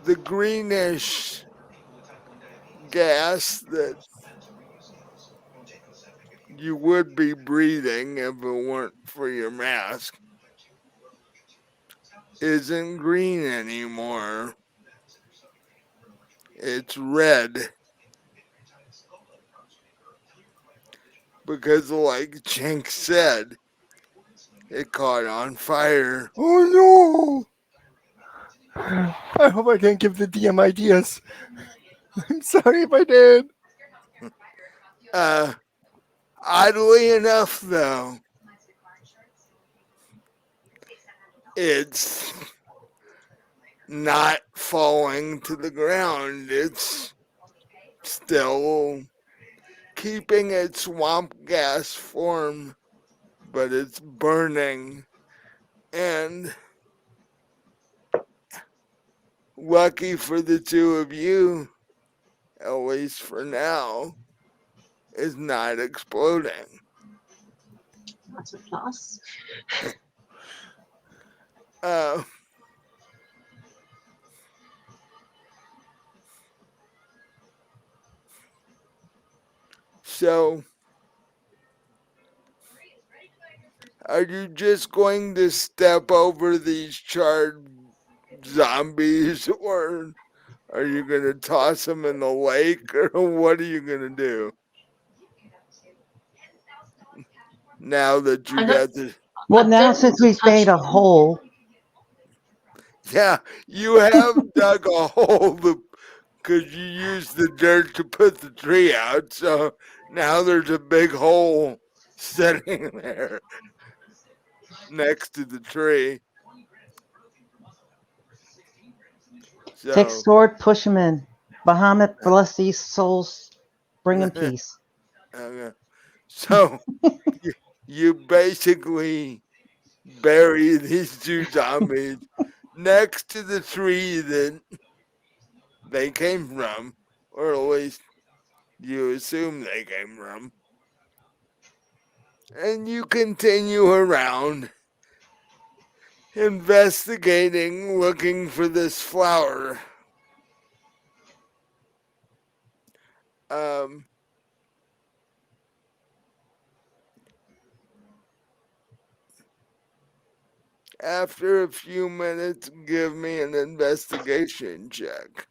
The greenish gas that you would be breathing if it weren't for your mask isn't green anymore. It's red. Because, like Chink said, it caught on fire. Oh no! I hope I didn't give the DM ideas. I'm sorry if I did. Uh, oddly enough, though, it's not falling to the ground. It's still keeping its swamp gas form, but it's burning. And lucky for the two of you, at least for now, is not exploding. That's a plus. Uh, so, are you just going to step over these charred zombies, or are you going to toss them in the lake, or what are you going to do now that you I don't. got the. Well, I now don't want since to we've touch made a them. hole, Yeah, you have dug a hole because you used the dirt to put the tree out, so now there's a big hole sitting there next to the tree. take So, sword, push him in. Bahamut, bless these souls, bring him peace. okay. So you, you basically bury these two zombies next to the tree that they came from, or at least you assume they came from. And you continue around investigating, looking for this flower. Um, after a few minutes, give me an investigation check.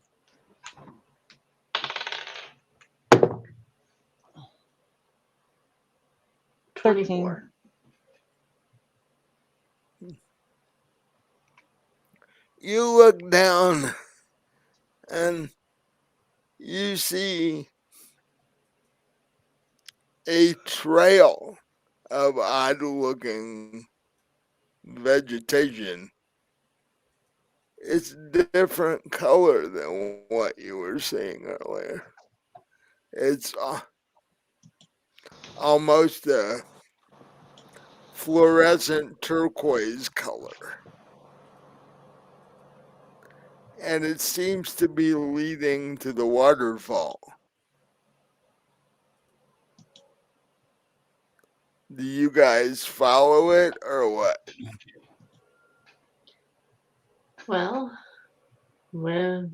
24. You look down and you see a trail of odd looking vegetation. It's different color than what you were seeing earlier. It's almost a fluorescent turquoise color. And it seems to be leading to the waterfall. Do you guys follow it or what? Well, we're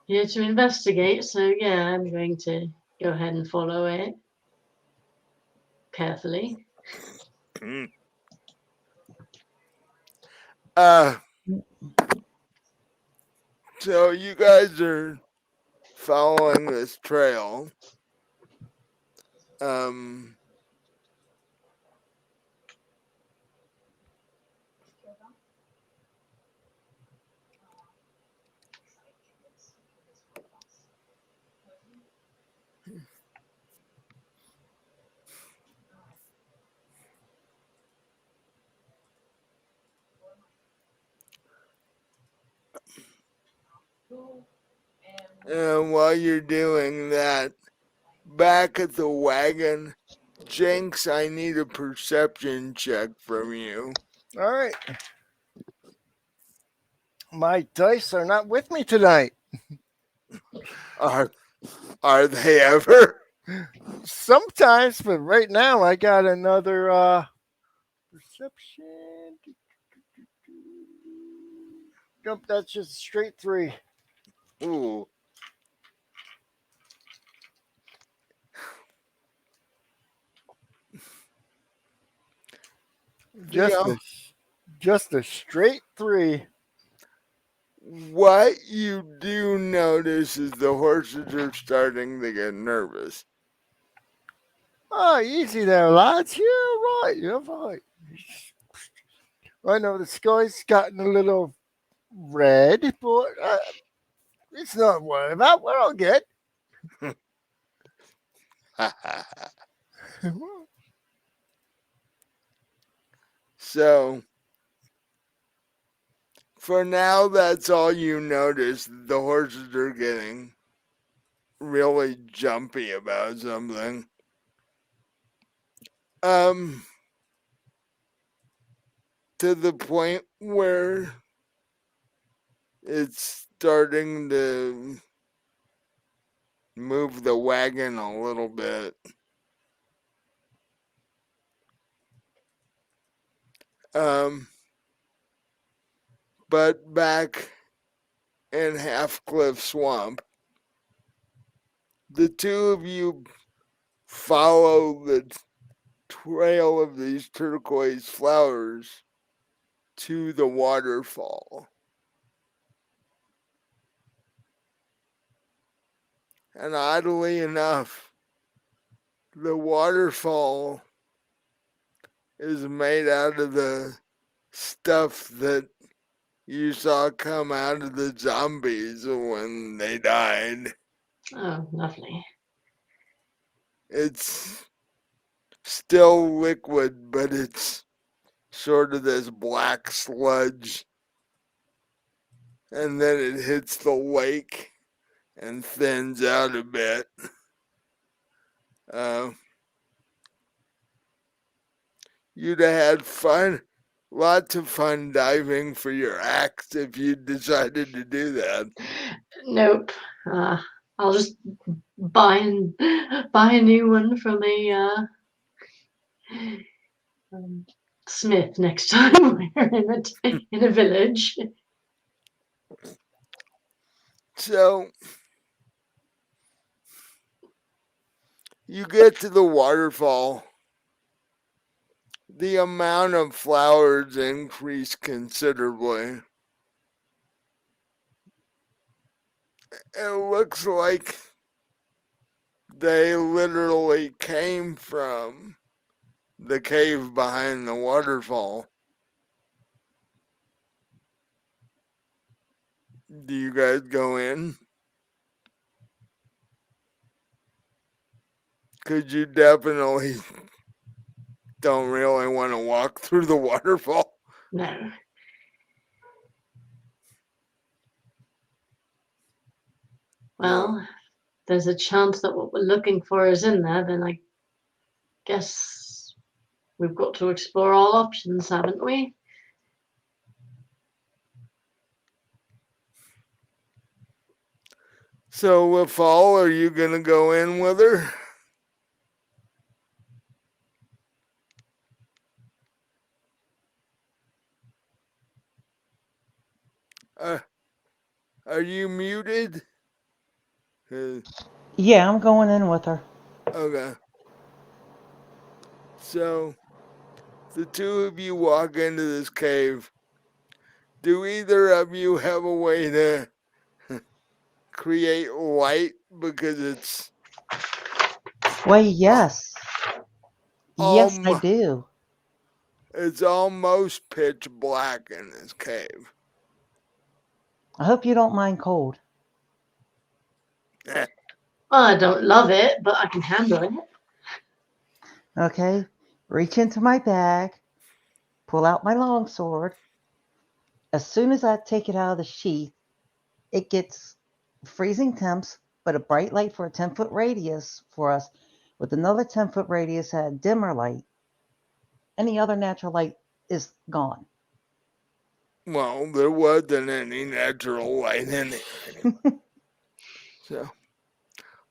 here to investigate, so yeah, I'm going to go ahead and follow it carefully. uh, so you guys are following this trail. Um, And while you're doing that, back at the wagon, Jinx, I need a perception check from you. All right. My dice are not with me tonight. Are are they ever? Sometimes, but right now I got another perception. Nope, that's just a straight 3. Ooh. Just The a just a straight 3. what you do notice is the horses are starting to get nervous. Oh, easy there, lads. You're right. You're right. I know the sky's gotten a little red, but it's not worried about. We're all good. So for now, that's all you notice. The horses are getting really jumpy about something. Um, to the point where it's starting to move the wagon a little bit. Um, but back in Half Cliff Swamp, the two of you follow the trail of these turquoise flowers to the waterfall. And oddly enough, the waterfall is made out of the stuff that you saw come out of the zombies when they died. Oh, lovely. It's still liquid, but it's sort of this black sludge. And then it hits the lake and thins out a bit. Uh, you'd have had fun, lots of fun diving for your axe if you decided to do that. Nope. I'll just buy a new one from a smith next time we're in a village. So you get to the waterfall. The amount of flowers increased considerably. It looks like they literally came from the cave behind the waterfall. Do you guys go in? Because you definitely don't really want to walk through the waterfall. No. Well, No. there's a chance that what we're looking for is in there, then I guess we've got to explore all options, haven't we? So, with fall, are you going to go in with her? Uh, are you muted? Yeah, I'm going in with her. Okay. So, the two of you walk into this cave. Do either of you have a way to create light? Because it's Why, yes. Yes, I um, do. it's almost pitch black in this cave. I hope you don't mind cold. Well, I don't love it, but I can handle it. Okay? Reach into my bag, pull out my longsword. As soon as I take it out of the sheath, it gets freezing temps, but a bright light for a 10-foot radius for us, with another 10-foot radius at a dimmer light. Any other natural light is gone. Well, there wasn't any natural light in it. So,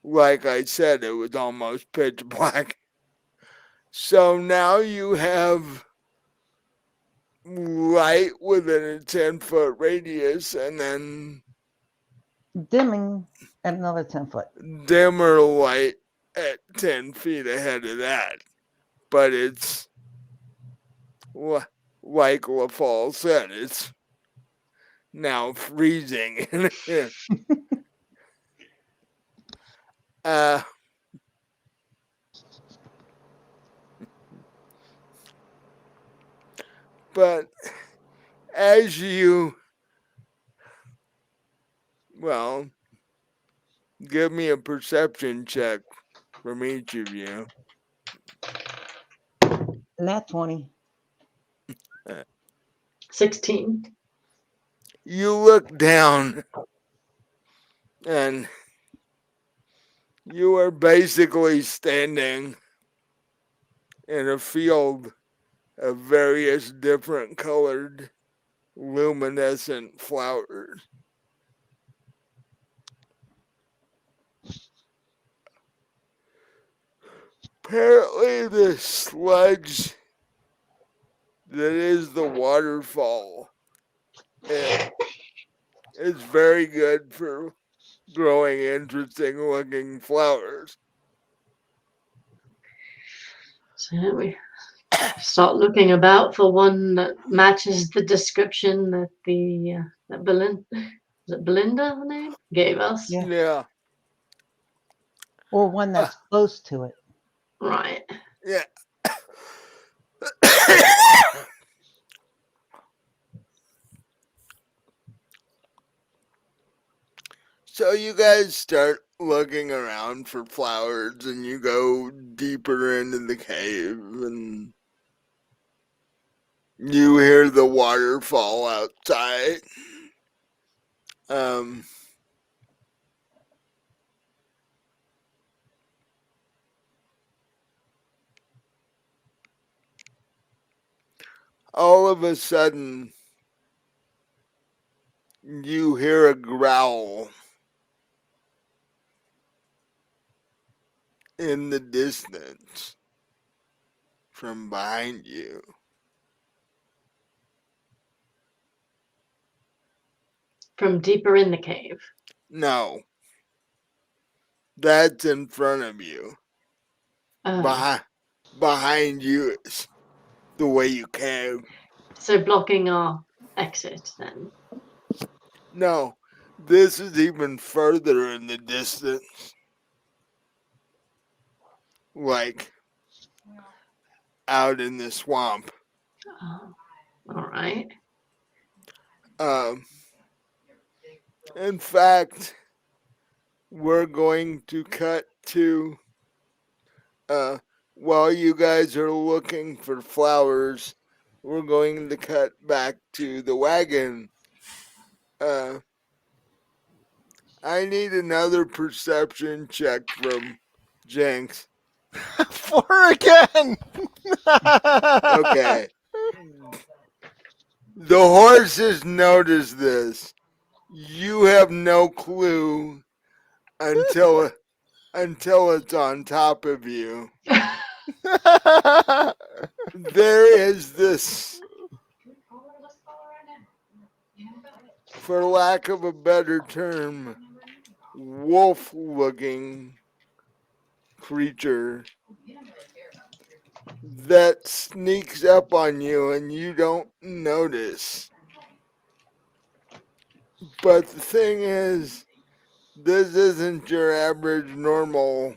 like I said, it was almost pitch black. So now you have light within a 10-foot radius and then Dimming at another 10 foot. dimmer light at 10 feet ahead of that. But it's like LaFall said, it's now freezing. uh, but as you, well, give me a perception check from each of you. Nat 20. 16. You look down and you are basically standing in a field of various different colored luminescent flowers. Apparently the sludge that is the waterfall is very good for growing interesting looking flowers. So we start looking about for one that matches the description that Belinda her name gave us. Yeah. Yeah. Or one that's close to it. Right. Yeah. So you guys start looking around for flowers and you go deeper into the cave and you hear the waterfall outside. Um, all of a sudden, you hear a growl in the distance from behind you. From deeper in the cave. No, that's in front of you. Oh. Behind you is the way you came. So blocking our exit then. No, this is even further in the distance. Like out in the swamp. Oh. All right. In fact, we're going to cut to while you guys are looking for flowers, we're going to cut back to the wagon. I need another perception check from Jenks. 4 again. Okay. The horses notice this. You have no clue until it's on top of you. There is this, for lack of a better term, wolf-looking creature that sneaks up on you and you don't notice. But the thing is, this isn't your average normal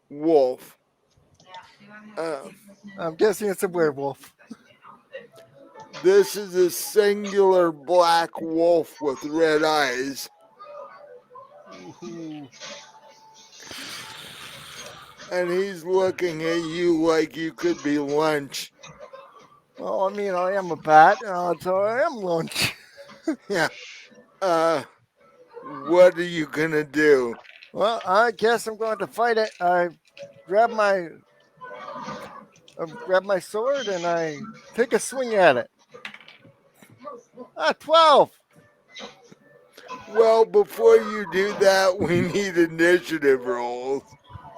wolf. I'm guessing it's a werewolf. This is a singular black wolf with red eyes. Ooh. And he's looking at you like you could be lunch. Well, I mean, I am a bat, so I am lunch. Yeah. Uh, what are you gonna do? Well, I guess I'm going to fight it. I grab my grab my sword and I take a swing at it. 12. Well, before you do that, we need initiative rolls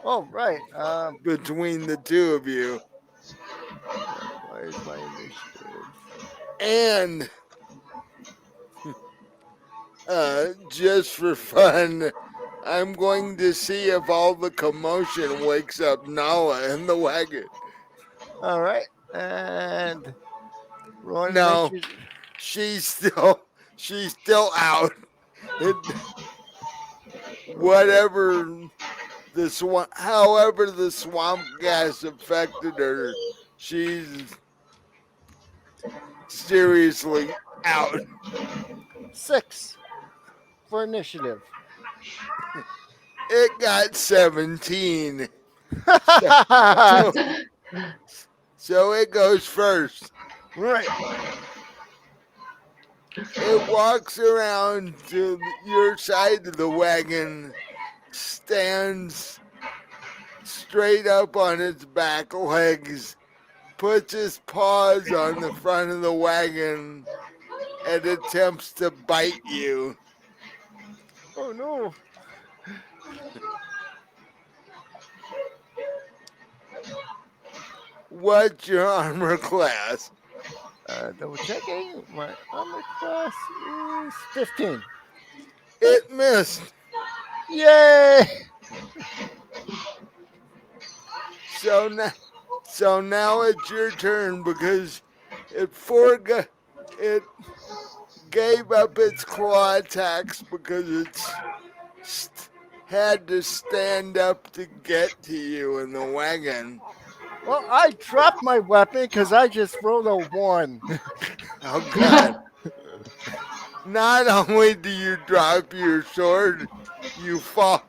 Oh, right. between the two of you. Why is my initiative? And just for fun, I'm going to see if all the commotion wakes up Nala in the wagon. All right. And roll an No, initiative. she's still out. It, whatever however the swamp gas affected her, she's seriously out. 6 for initiative. It got 17. So, so, so it goes first. Right. It walks around to your side of the wagon, stands straight up on its back legs, puts his paws on the front of the wagon, and attempts to bite you. Oh no. What's your armor class? Double checking. My armor class is 15. It missed. Yay! So now it's your turn because it gave up its claw attacks because had to stand up to get to you in the wagon. Well, I dropped my weapon because I just rolled a 1. Oh God! Not only do you drop your sword, you fall.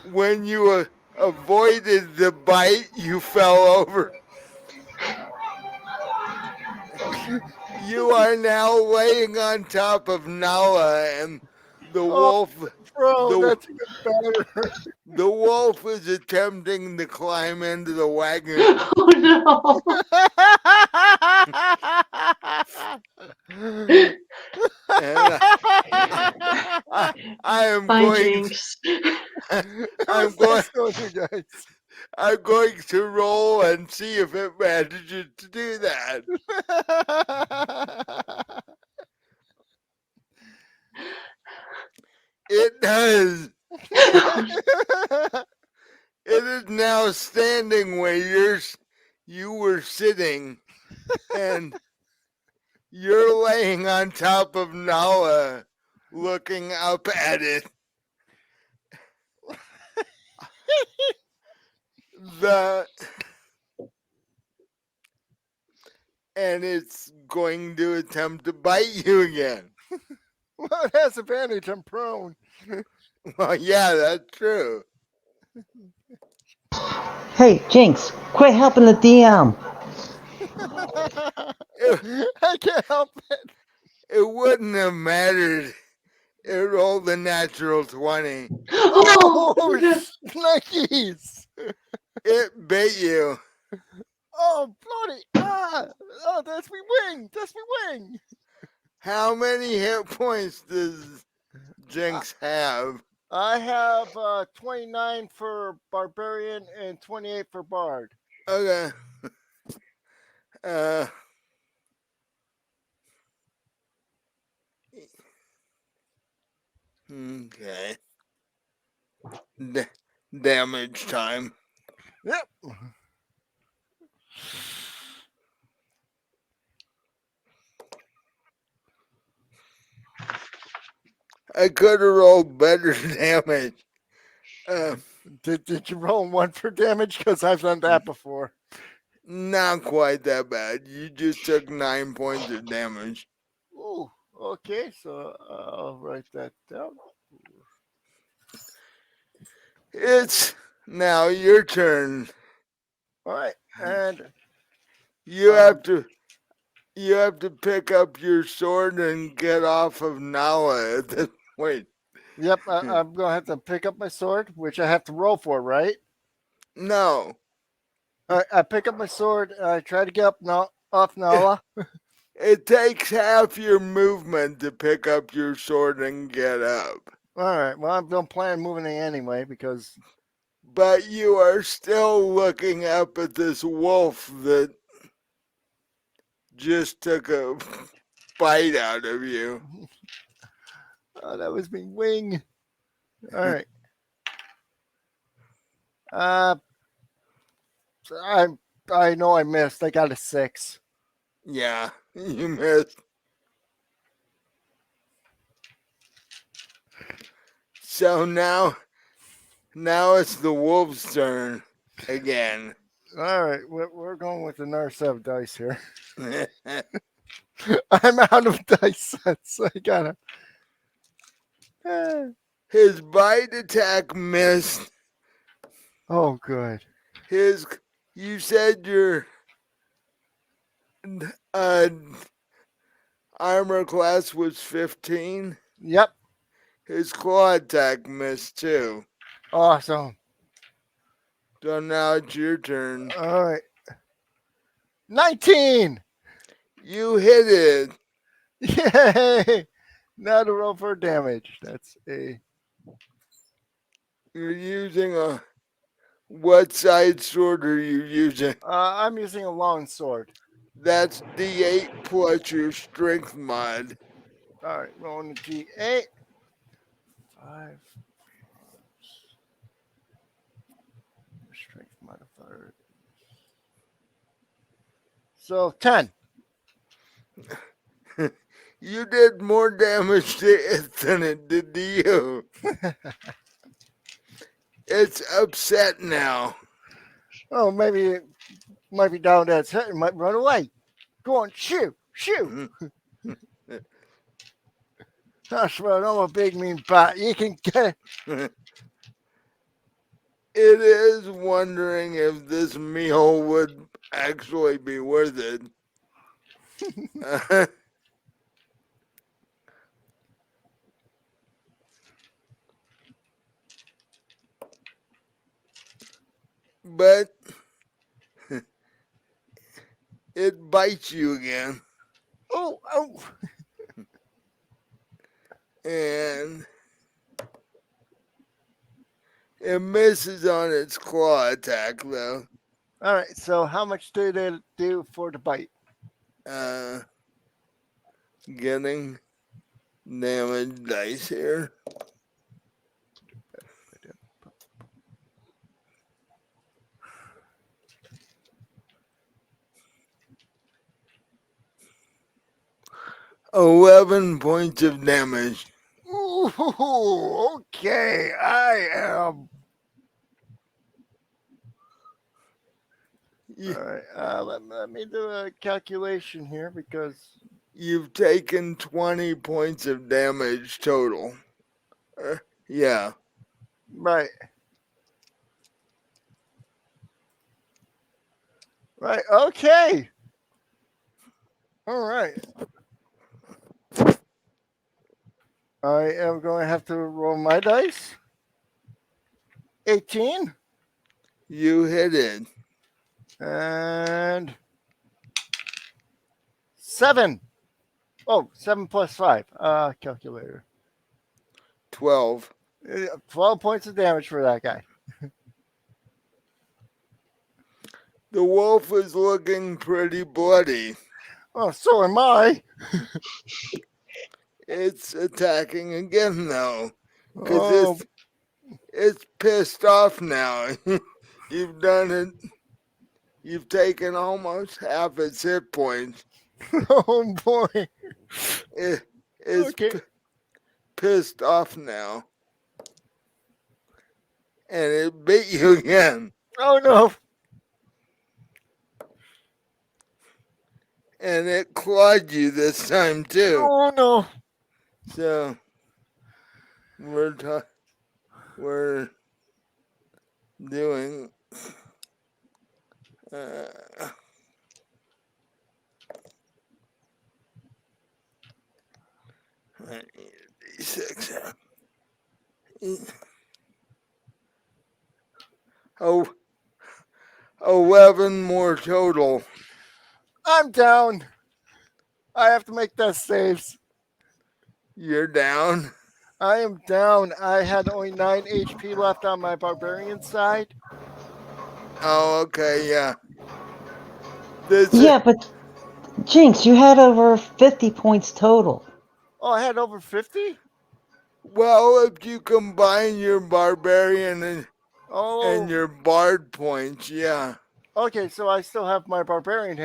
When you avoided the bite, you fell over. You are now laying on top of Nala, and the Oh, wolf, bro, the that's even better. the wolf is attempting to climb into the wagon, Oh and I, I no! am Bye, going, Jinx. It I'm was going, nice knowing you guys. I'm going to roll and see if it manages to do that. It does. It is now standing where you were sitting, and you're laying on top of Nala, looking up at it. The and it's going to attempt to bite you again. Well, it has advantage. I'm prone. Well, yeah, that's true. Hey, Jinx, quit helping the DM. It, I can't help it. it wouldn't have mattered. It rolled a natural 20. Oh, Oh, no. snickies. It bit you. Oh, bloody. Oh, that's me wing. That's me wing. How many hit points does I, Jinx have? I have 29 for barbarian and 28 for bard. Okay. Uh, okay. D- damage time. Yep. I could have rolled better damage. Uh, Did you roll 1 for damage? Because I've done that before. not quite that bad. You just took 9 points of damage. Ooh. Okay, so I'll write that down. It's now your turn. All right, and You um, have to. You have to pick up your sword and get off of Nala at this point. Yep, I'm gonna have to pick up my sword, which I have to roll for, right? No, I pick up my sword. I try to get up off Nala. it takes half your movement to pick up your sword and get up. All right. Well, I don't plan on moving it anyway because But you are still looking up at this wolf that just took a bite out of you. oh, that was me wing. All right. Uh, I I know I missed. I got a 6. Yeah, you missed. So now it's the wolf's turn again. All right, we're going with another 7 dice here. I'm out of dice sets. I gotta. eh. His bite attack missed. Oh, good. His you said your uh, armor class was 15. Yep. His claw attack missed too. Awesome. So now it's your turn. All right. 19. You hit it. Yay! Now to roll for damage. That's a. You're using a what side sword are you using? I'm using a long sword. That's D8 plus your strength mod. All right, rolling the D8. 5. Strength modifier. So 10. You did more damage to it than it did to you. It's upset now. Oh, maybe it might be down to its head. It might run away. Go on, shoot, shoot. That's right. I'm a big mean bat. You can get. It is wondering if this meal would actually be worth it. But it bites you again. Oh, oh. And it misses on its claw attack, though. All right. So how much do they do for the bite? Getting damage dice here. $11 points of damage. Ooh, okay. I am. You, All right. Let me do a calculation here because. you've taken 20 points of damage total. Yeah. Right. Right. Okay. All right. I am going to have to roll my dice. 18 You hit it. and 7. Oh, 7 plus 5. Calculator. 12. 12 points of damage for that guy. The wolf is looking pretty bloody. Oh, so am I. It's attacking again, though. Because Oh, it's pissed off now. You've done it. You've taken almost half its hit points. oh boy. It's Okay. pissed off now. And it bit you again. Oh no. And it clawed you this time, too. Oh no. So, we're doing six, oh, 11 more total. I'm down. I have to make that saves. You're down. I am down. I had only 9 HP left on my barbarian side. Oh, okay, yeah. This is, Yeah, but Jinx, you had over 50 points total. Oh, I had over 50? well, if you combine your barbarian and Oh, your bard points, yeah, okay. So I still have my barbarian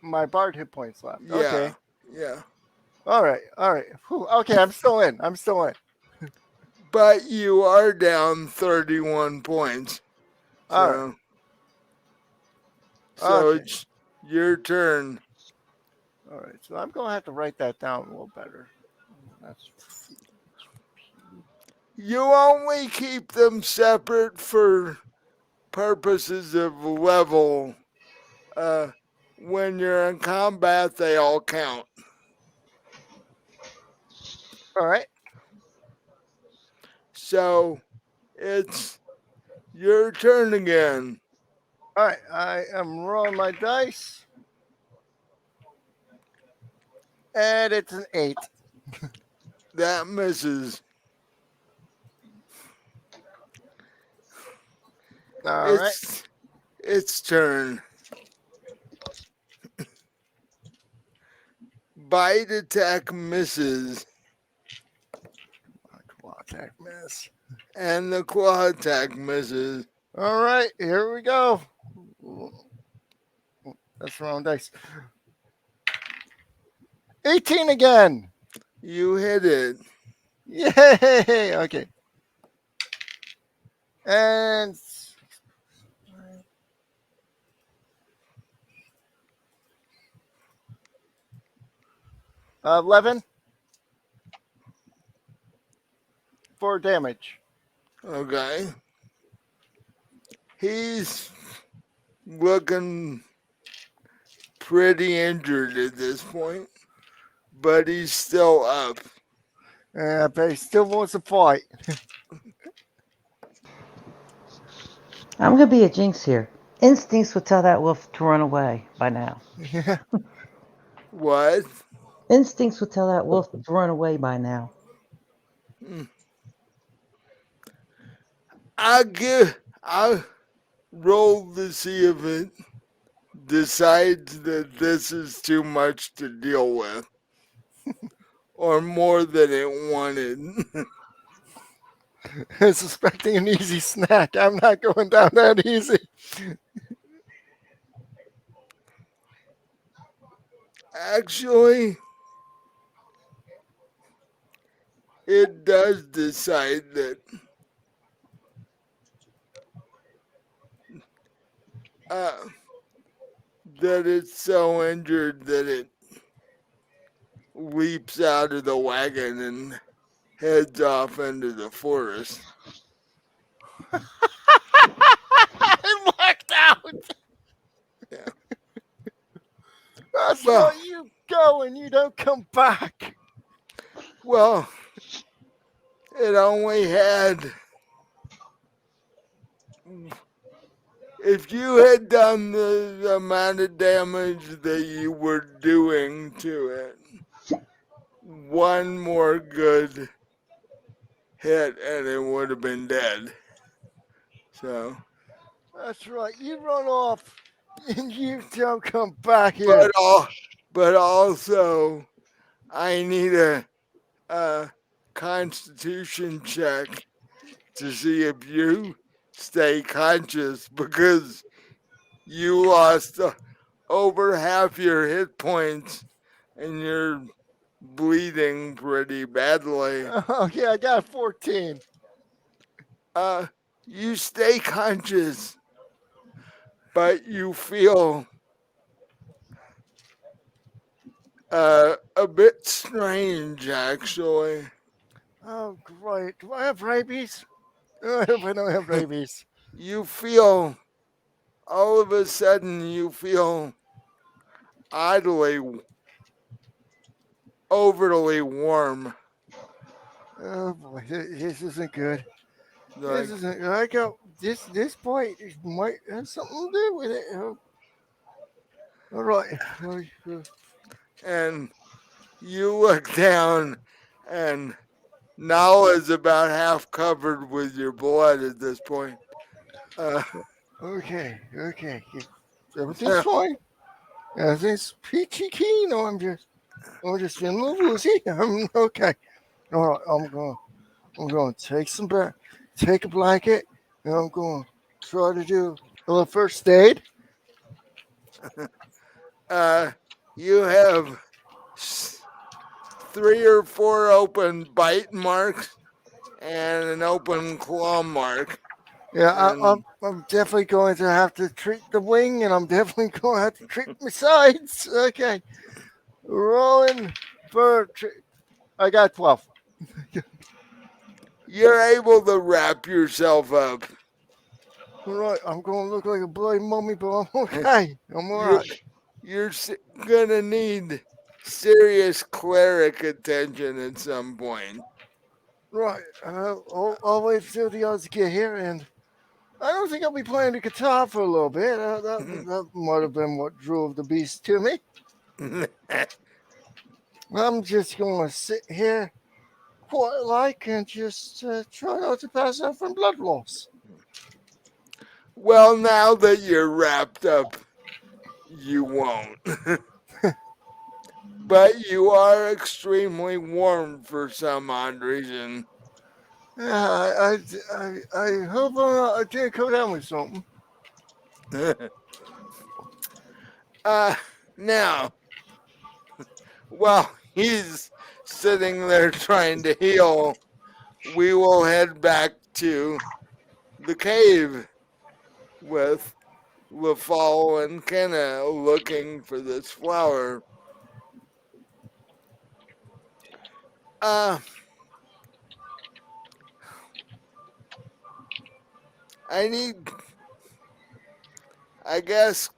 my bard hit points left. yeah, Okay. yeah. All right. All right. Whew, okay. I'm still in. I'm still in. But you are down 31 points. All right. So, so Okay. it's your turn. All right. So I'm going to have to write that down a little better. That's You only keep them separate for purposes of level. Uh, when you're in combat, they all count. all right. So it's your turn again. All right. I am rolling my dice, and it's an 8. That misses. All right. It's turn. Bite attack misses, Claw attack miss. and the claw attack misses. All right. Here we go. That's the wrong dice. 18 again. You hit it. Yay. Okay. And 11 for damage. Okay. He's looking pretty injured at this point, but he's still up. But he still wants to fight. I'm going to be a Jinx here. Instincts would tell that wolf to run away by now. What? Instincts would tell that wolf to run away by now. I'll roll to see if it decides that this is too much to deal with, or more than it wanted. Suspecting an easy snack. I'm not going down that easy. Actually, it does decide uh, that it's so injured that it leaps out of the wagon and heads off into the forest. I'm locked out. Yeah. That's Well, right. You go and you don't come back. well, it only had. If you had done the amount of damage that you were doing to it, one more good hit and it would have been dead. So, That's right. You run off and you don't come back but here. all, but also, I need a Constitution check to see if you stay conscious because you lost over half your hit points and you're bleeding pretty badly. Okay, I got 14. Uh, you stay conscious, but you feel a bit strange actually. Oh, great. Do I have rabies? I hope I don't have rabies. You feel all of a sudden you feel oddly overly warm. Oh boy, this isn't good. This Like, isn't. I got this point might have something to do with it. All right. and you look down, and Nala is about half covered with your blood at this point. Uh, Okay. Okay. Everything's so, fine. Everything's peachy keen. I'm just feeling a little woozy. I'm okay. All right. I'm going to take a blanket, and I'm going to try to do a little first aid. uh, you have 3 or 4 open bite marks and an open claw mark. Yeah, And I'm definitely going to have to treat the wing, and I'm definitely going to have to treat my sides. Okay, rolling for. I got 12. you're able to wrap yourself up. All right, I'm going to look like a bloody mummy, but I'm okay. I'm all you're right. you're gonna need serious cleric attention at some point. Right, I'll wait till the others get here, and I don't think I'll be playing the guitar for a little bit. That might have been what drove the beast to me. I'm just going to sit here quiet like and just try not to pass out from blood loss. Well, now that you're wrapped up, you won't. But you are extremely warm for some odd reason. I hope I didn't come down with something. uh, now, while he's sitting there trying to heal, we will head back to the cave with LaFall and Kenna looking for this flower. Uh, I need, I guess,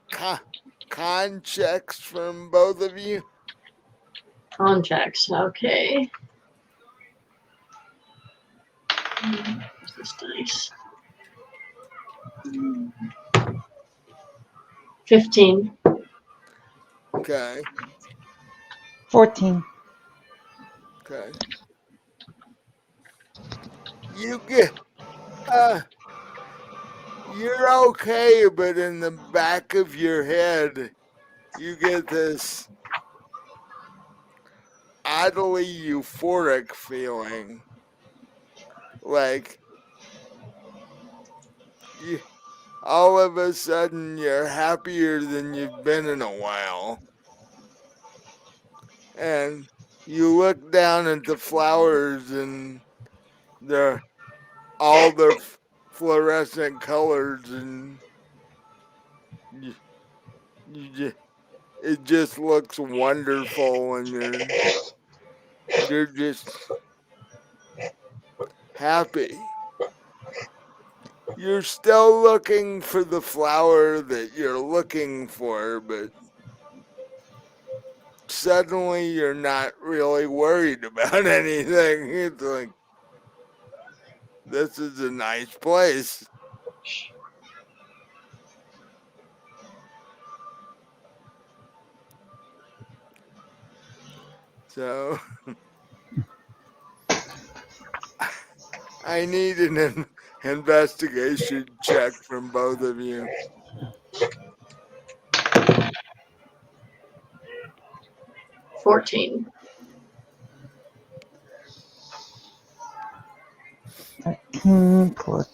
con checks from both of you. Contracts. Okay. Where's this dice? 15. Okay, 14. okay. You get, uh, you're okay, but in the back of your head, you get this oddly euphoric feeling. Like, you, all of a sudden, you're happier than you've been in a while. And you look down at the flowers, and they're all their fluorescent colors, and you, it just looks wonderful, and you're just happy. You're still looking for the flower that you're looking for, but suddenly you're not really worried about anything. It's like, this is a nice place. So I need an investigation check from both of you. 14. 13 plus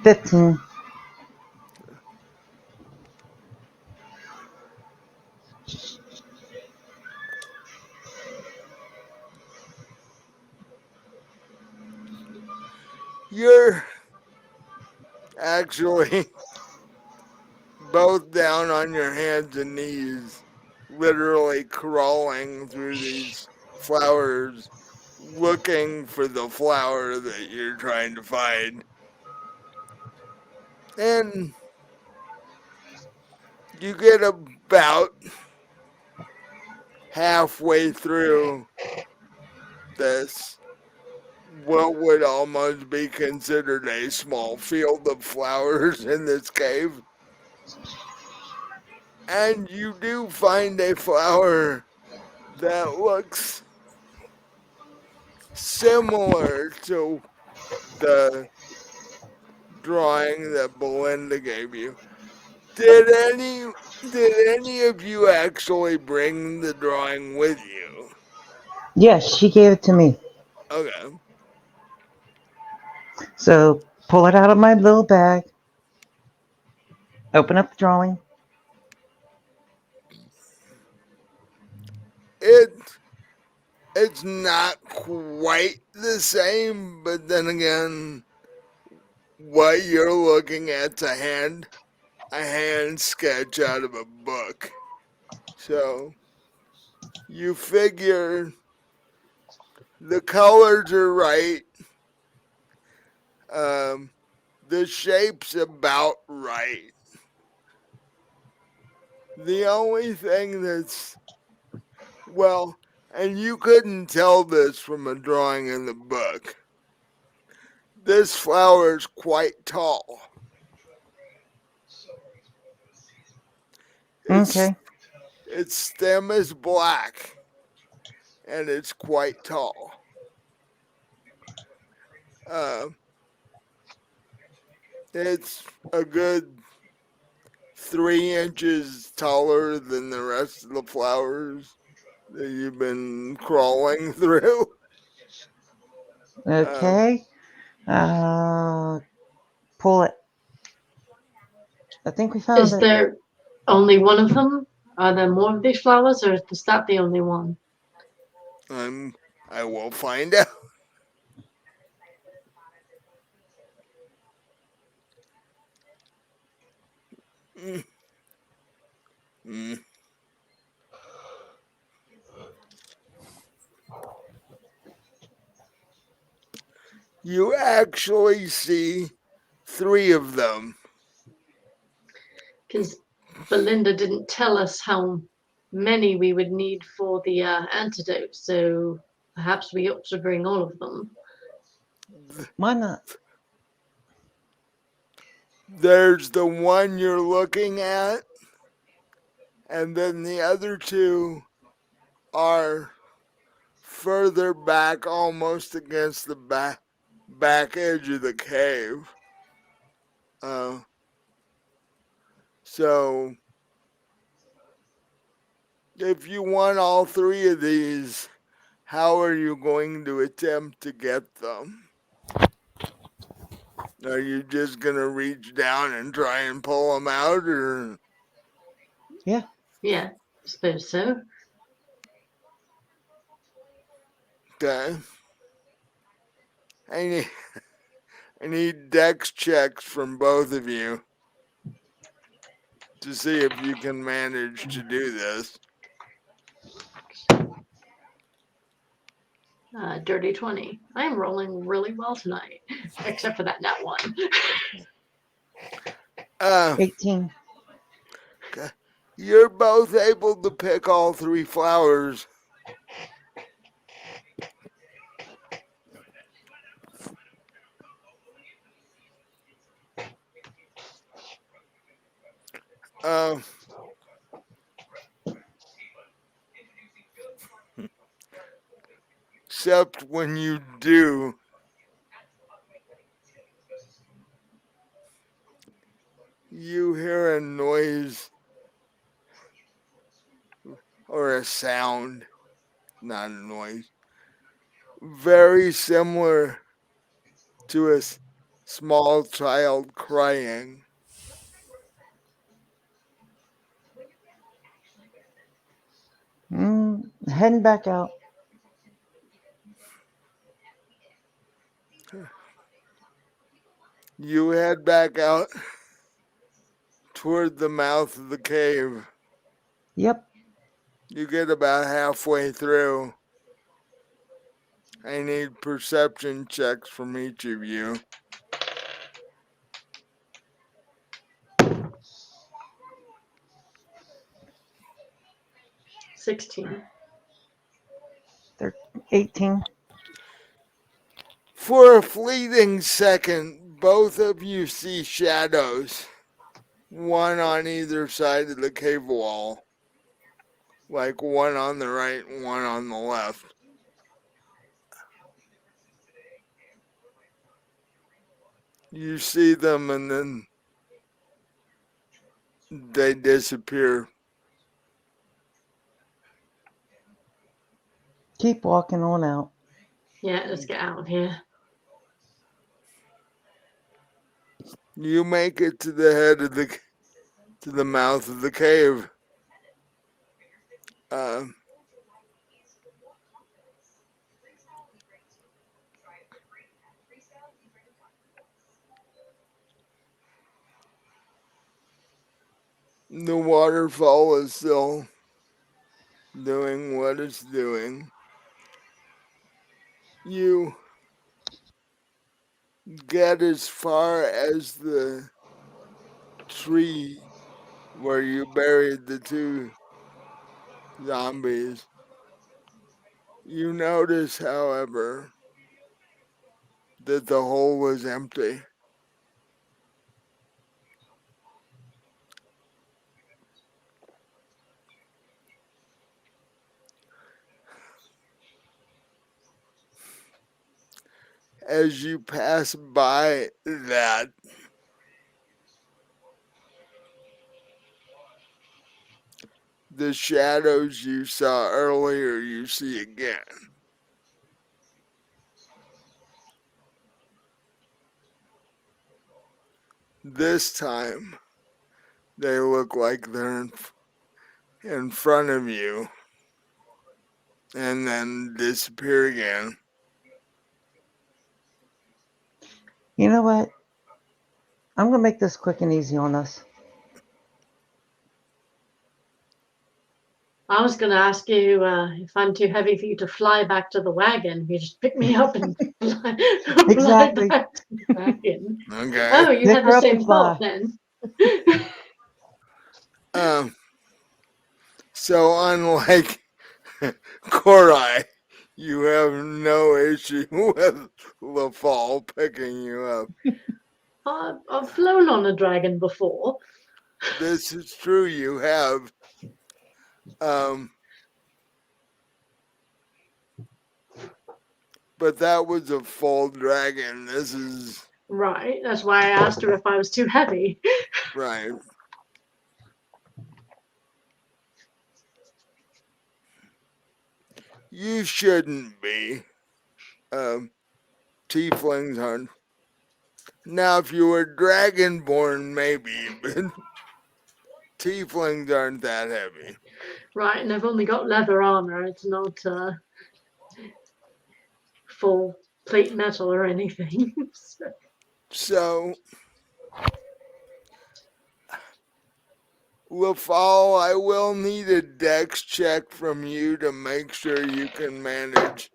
15. You're actually both down on your hands and knees, literally crawling through these flowers, looking for the flower that you're trying to find. And you get about halfway through, this what would almost be considered a small field of flowers in this cave. And you do find a flower that looks similar to the drawing that Belinda gave you. Did any did any of you actually bring the drawing with you? Yes, she gave it to me. Okay. So pull it out of my little bag, open up the drawing. It it's not quite the same, but then again, what you're looking at's a hand sketch out of a book. So you figure the colors are right. Um, the shape's about right. The only thing that's, well, and you couldn't tell this from a drawing in the book, this flower is quite tall. Its Okay. its stem is black and it's quite tall. Uh, it's a good 3 inches taller than the rest of the flowers that you've been crawling through. Um, Okay. Uh, pull it. I think we found Is it. there only one of them? Are there more of these flowers, or is that the only one? I'm, I will find out. Mm, mm. You actually see 3 of them. Because Belinda didn't tell us how many we would need for the antidote, so perhaps we ought to bring all of them. Why not? There's the one you're looking at, and then the other 2 are further back, almost against the back edge of the cave. Uh, so if you want all 3 of these, how are you going to attempt to get them? Are you just gonna reach down and try and pull them out, or Yeah. Yeah, I suppose so. okay? I need I need dex checks from both of you to see if you can manage to do this. Dirty 20. I am rolling really well tonight, except for that nat one. Uh, 18. okay. You're both able to pick all 3 flowers. Uh, except when you do, you hear a noise or a sound, not a noise, very similar to a small child crying. Heading back out. You head back out toward the mouth of the cave. Yep. You get about halfway through. I need perception checks from each of you. 16. 18. For a fleeting second, both of you see shadows, one on either side of the cave wall, like one on the right and one on the left. You see them and then they disappear. Keep walking on out. Yeah, let's get out of here. You make it to the head of to the mouth of the cave. Uh, the waterfall is still doing what it's doing. You get as far as the tree where you buried the two zombies. You notice, however, that the hole was empty. As you pass by that, the shadows you saw earlier you see again. This time, they look like they're in front of you and then disappear again. You know what? I'm going to make this quick and easy on us. I was going to ask you if I'm too heavy for you to fly back to the wagon. You just pick me up and fly, Exactly. back to the wagon. Okay. Oh, you Pick had her the up same and fly. thought then. So unlike Korai, you have no issue with the fall picking you up. I've flown on a dragon before. This is true, you have. But that was a full dragon. This is Right, that's why I asked her if I was too heavy. right. You shouldn't be. Tieflings aren't. Now, if you were dragonborn, maybe, but tieflings aren't that heavy. Right, and I've only got leather armor. It's not full plate metal or anything. So, Lafal, I will need a dex check from you to make sure you can manage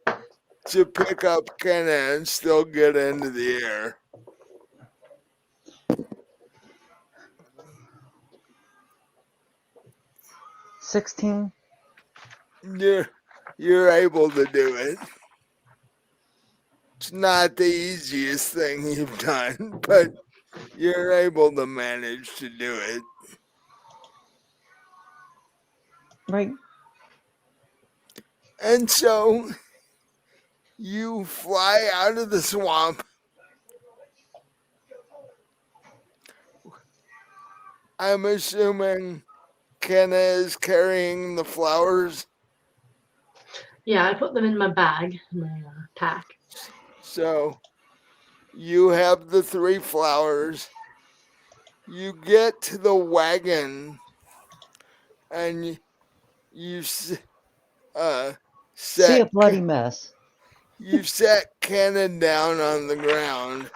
to pick up Kenna and still get into the air. 16. You're able to do it. It's not the easiest thing you've done, but you're able to manage to do it. Right. And so you fly out of the swamp. I'm assuming Kenna is carrying the flowers. Yeah, I put them in my bag, my pack. So you have the 3 flowers. You get to the wagon and you See set a bloody mess. you set Kenna down on the ground.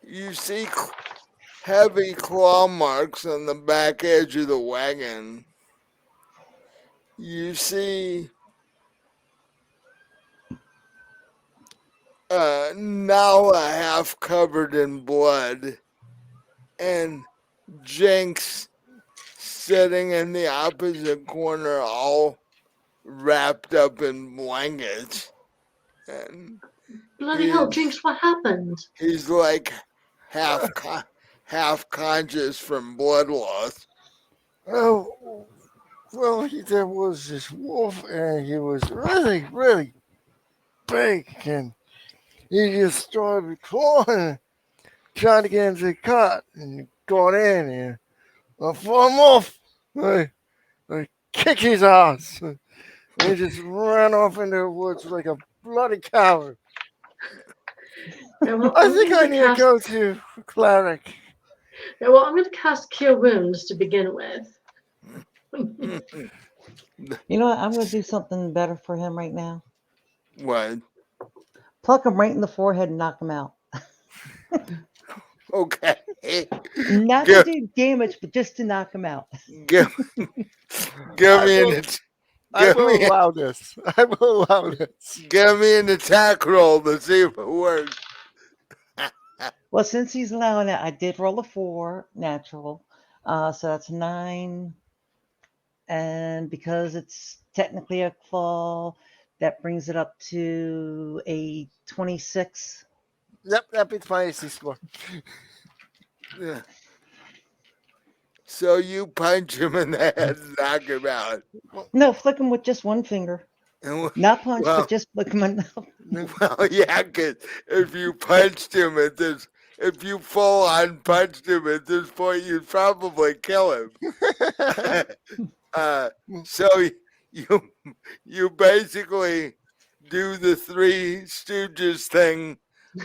You see heavy claw marks on the back edge of the wagon. You see Nala half covered in blood and Jenks sitting in the opposite corner all wrapped up in blankets. and Bloody hell, he's Jinx, what happened? he's like half conscious from blood loss. Oh, well, there was this wolf, and he was really, really big, and he just started clawing, trying to get into the cot, and he got in, and I fought him off. I kicked his ass, and he just ran off into the woods like a bloody coward. Yeah, well, I I'm think going I to need to cast. go to a cleric. Yeah, well, I'm going to cast Cure Wounds to begin with. You know what? I'm going to do something better for him right now. What? Pluck him right in the forehead and knock him out. Okay. Not to Give do damage, but just to knock him out. give give I me will. an I give will me allow this. I will allow this. give me an attack roll to see if it works. Well, since he's allowing it, I did roll a 4 natural. So that's 9. And because it's technically a fall, that brings it up to a 26. Yep, that beats my AC score. Yeah. So you punch him in the head and knock him out. No, flick him with just one finger. And, Not punch, but well, just flick him enough. well, yeah, because if you punched him at this, if you full on punched him at this point, you'd probably kill him. uh, so you you basically do the Three Stooges thing,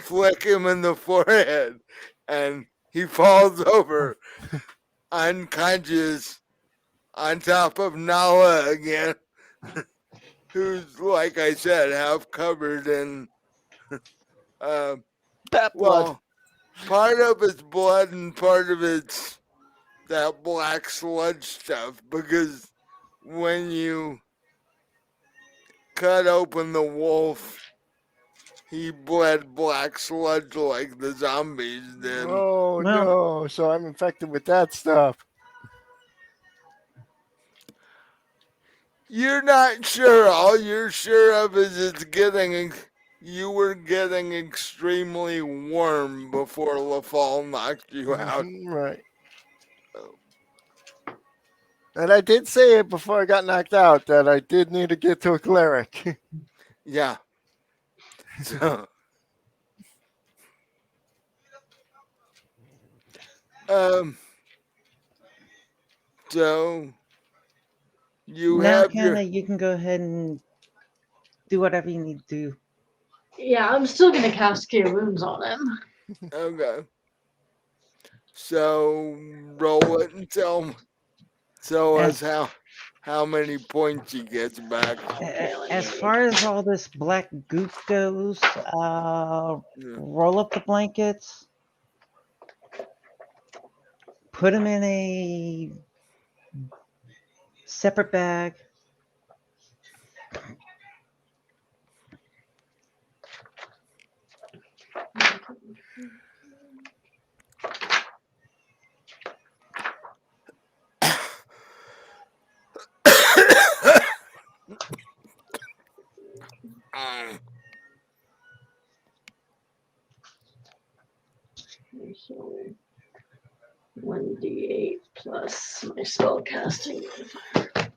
flick him in the forehead, and he falls over unconscious on top of Nala again, who's, like I said, half covered in, uh, Bat blood. well, part of it's blood and part of it's that black sludge stuff, because when you cut open the wolf, he bled black sludge like the zombies did. Oh Well, no! So I'm infected with that stuff. You're not sure. All you're sure of is you were getting extremely warm before LaFall knocked you out. Right. And I did say it before I got knocked out that I did need to get to a cleric. Yeah. So, um, so you now, have Kenna, your you can go ahead and do whatever you need to do. Yeah, I'm still going to cast Cure Wounds on him. okay. So roll it and tell us As how many points he gets back. Okay, let as me. far as all this black goop goes, Yeah. roll up the blankets, put them in a separate bag. So 1d8 plus my spell casting modifier.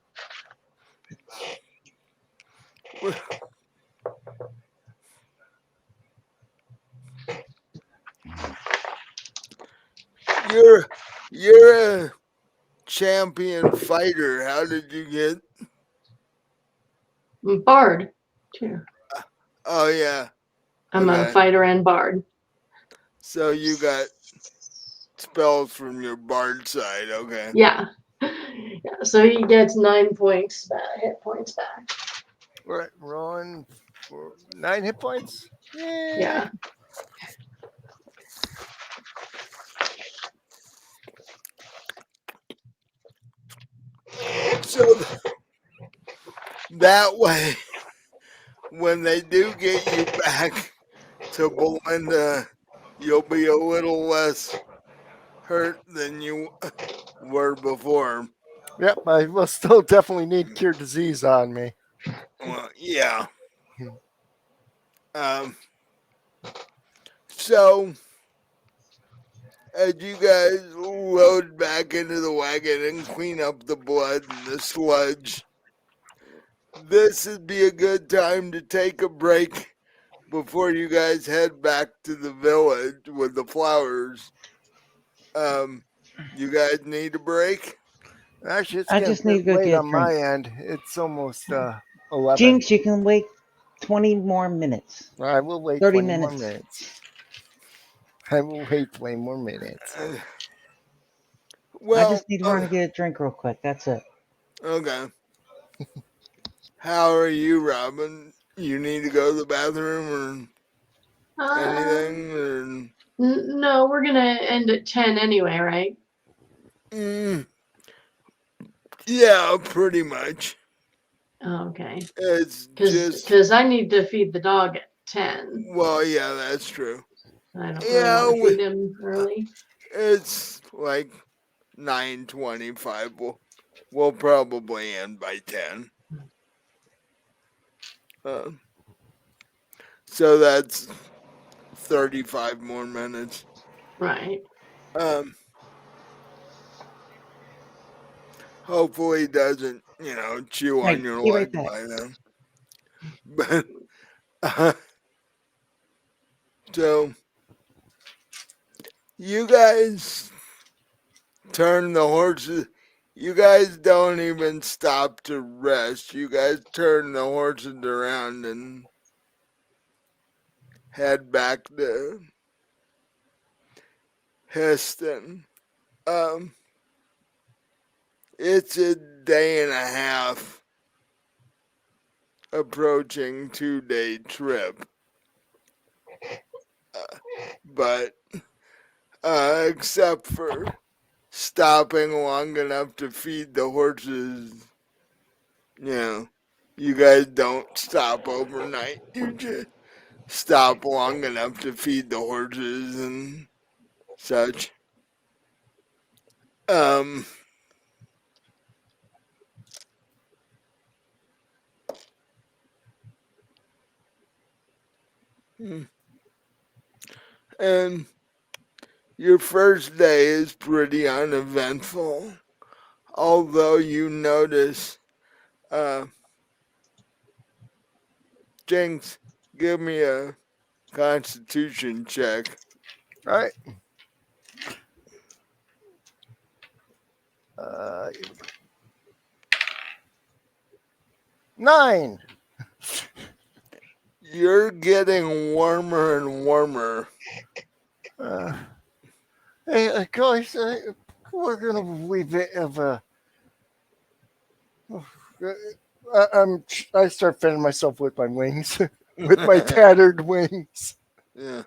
You're a champion fighter. How did you get? Bard, too. Oh yeah. I'm a Okay. fighter and bard. So you got spells from your bard side. Okay. Yeah. Yeah, so he gets 9 points back, hit points back. Right, Ron for 9 hit points. Yay! Yeah. So that way, when they do get you back to Belinda, you'll be a little less hurt than you were before. Yep, I will still definitely need cure disease on me. Well, yeah. Um, so as you guys load back into the wagon and clean up the blood and the sludge, this would be a good time to take a break before you guys head back to the village with the flowers. Um, you guys need a break? Actually, it's I getting a just need bit to go late get a on drink. my end. It's almost 11. Jinx, you can wait 20 more minutes. I will wait 30 20 more minutes. minutes. I will wait 20 more minutes. Uh, I well, just need to run and get a drink real quick. That's it. okay. How are you, Robin? You need to go to the bathroom or Um, anything? no, we're gonna end at 10 anyway, right? Mm, yeah, pretty much. Oh, okay. It's Because just, I need to feed the dog at 10. well, yeah, that's true. I don't really want Yeah, to feed him early. it's like 9:25. We'll probably end by 10. Uh, so that's 35 more minutes. Right. Um, hopefully doesn't, chew on Right, your be right leg back. by then. But uh, so you guys turn the horses. You guys don't even stop to rest. You guys turn the horses around and head back to Heston. Um, it's a day and a half approaching 2-day trip. Uh, but except for stopping long enough to feed the horses, you know, you guys don't stop overnight. You just stop long enough to feed the horses and such. Um, and your first day is pretty uneventful, although you notice, uh, Jinx, give me a constitution check. All right. Uh, 9. You're getting warmer and warmer. Uh, hey, guys, we're gonna leave it of a. I start fanning myself with my wings, with my tattered wings. Yeah,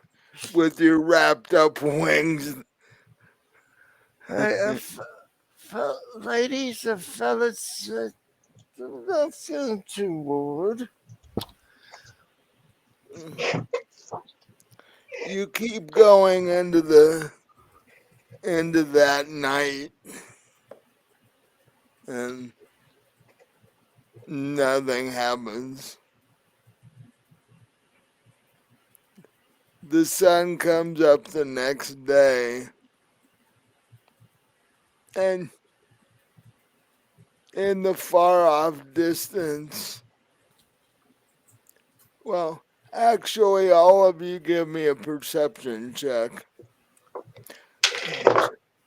with your wrapped up wings. Ladies and fellas, that's too word. You keep going into that night, and nothing happens. The sun comes up the next day, and in the far off distance, well, actually, all of you give me a perception check.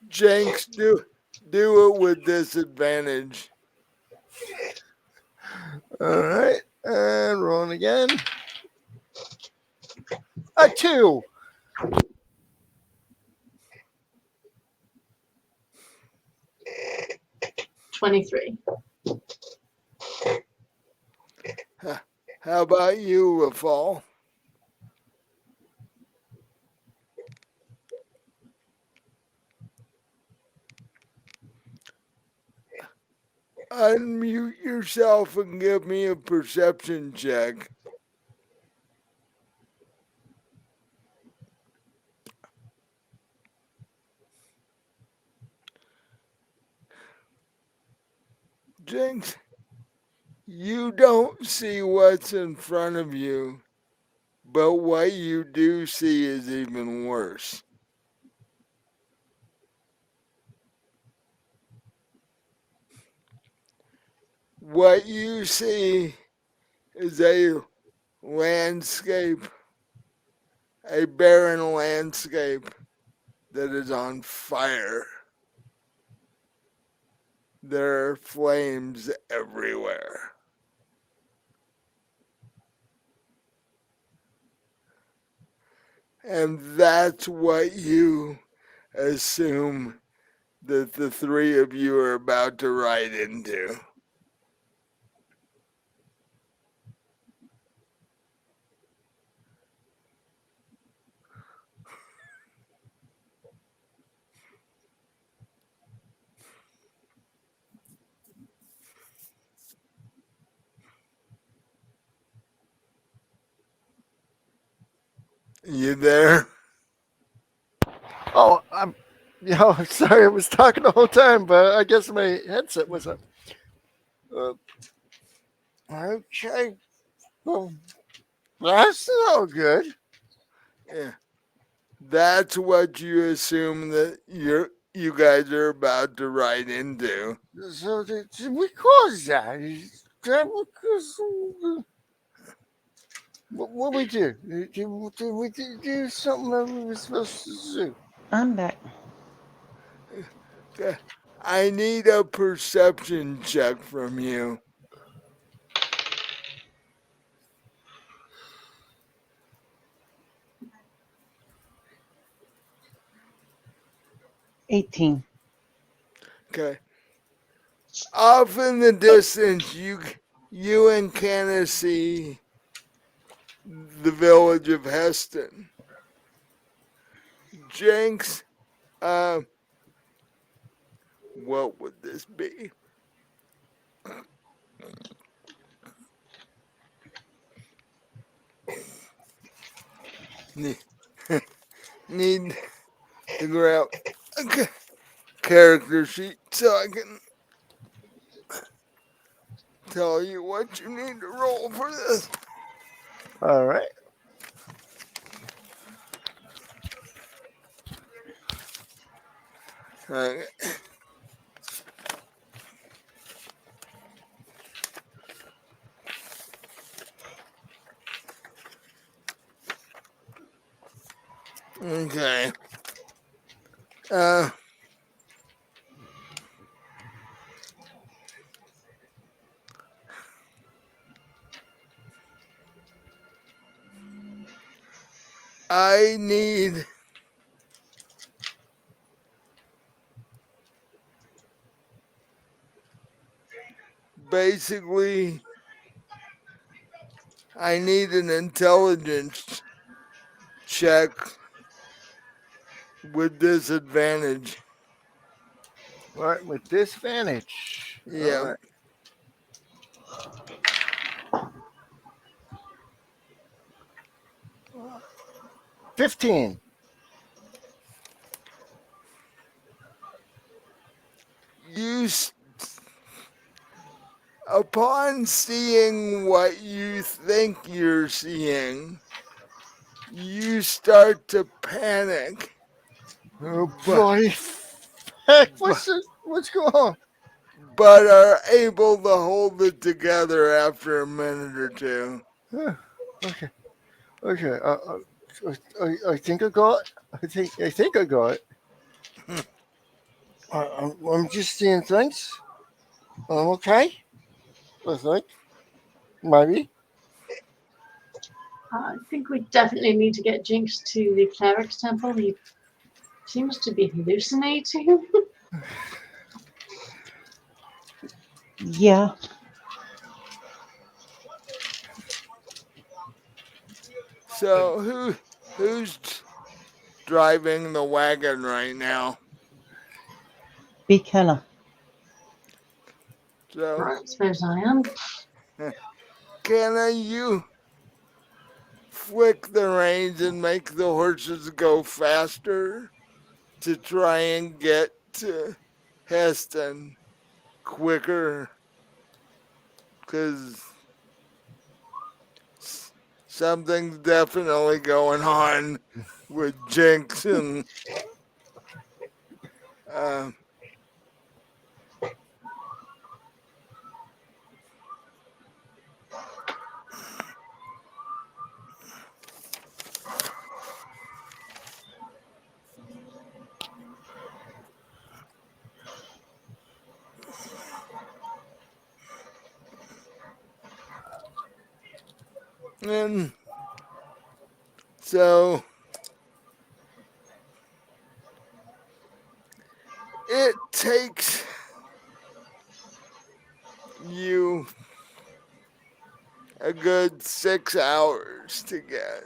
Jenks, do it with disadvantage. All right, and rolling again. A 2. 23. How about you, Rafal? Unmute yourself and give me a perception check. Jinx, you don't see what's in front of you, But what you do see is even worse. What you see is a landscape, a barren landscape that is on fire. There are flames everywhere. And that's what you assume that the three of you are about to ride into. You there? Oh, I'm. Sorry, I was talking the whole time, but I guess my headset was up. Uh, okay. Well, that's all good. Yeah. That's what you assume that you guys are about to ride into. So, did we cause that? Is that because what we do? Did we do something that we were supposed to do? I'm back. Okay. I need a perception check from you. 18. Okay. Off in the distance, you and Canna see the village of Heston. Jenks, uh, what would this be? Need to grab a character sheet so I can tell you what you need to roll for this. All right. Okay. Okay. Uh, I need basically I need an intelligence check with disadvantage. All right, with disadvantage. All Yeah. right. 15. You upon seeing what you think you're seeing, you start to panic, Oh but boy. Heck, but, what's going on? but are able to hold it together after a minute or two. Okay. Okay. I think I got it. I think I got it. I'm just seeing things. I'm okay. I think. Maybe. I think we definitely need to get Jinx to the cleric's temple. He seems to be hallucinating. Yeah. So who's driving the wagon right now? McKenna. So Right, I suppose I am. can you flick the reins and make the horses go faster to try and get to Heston quicker? Because something's definitely going on with Jinx uh, and so it takes you a good 6 hours to get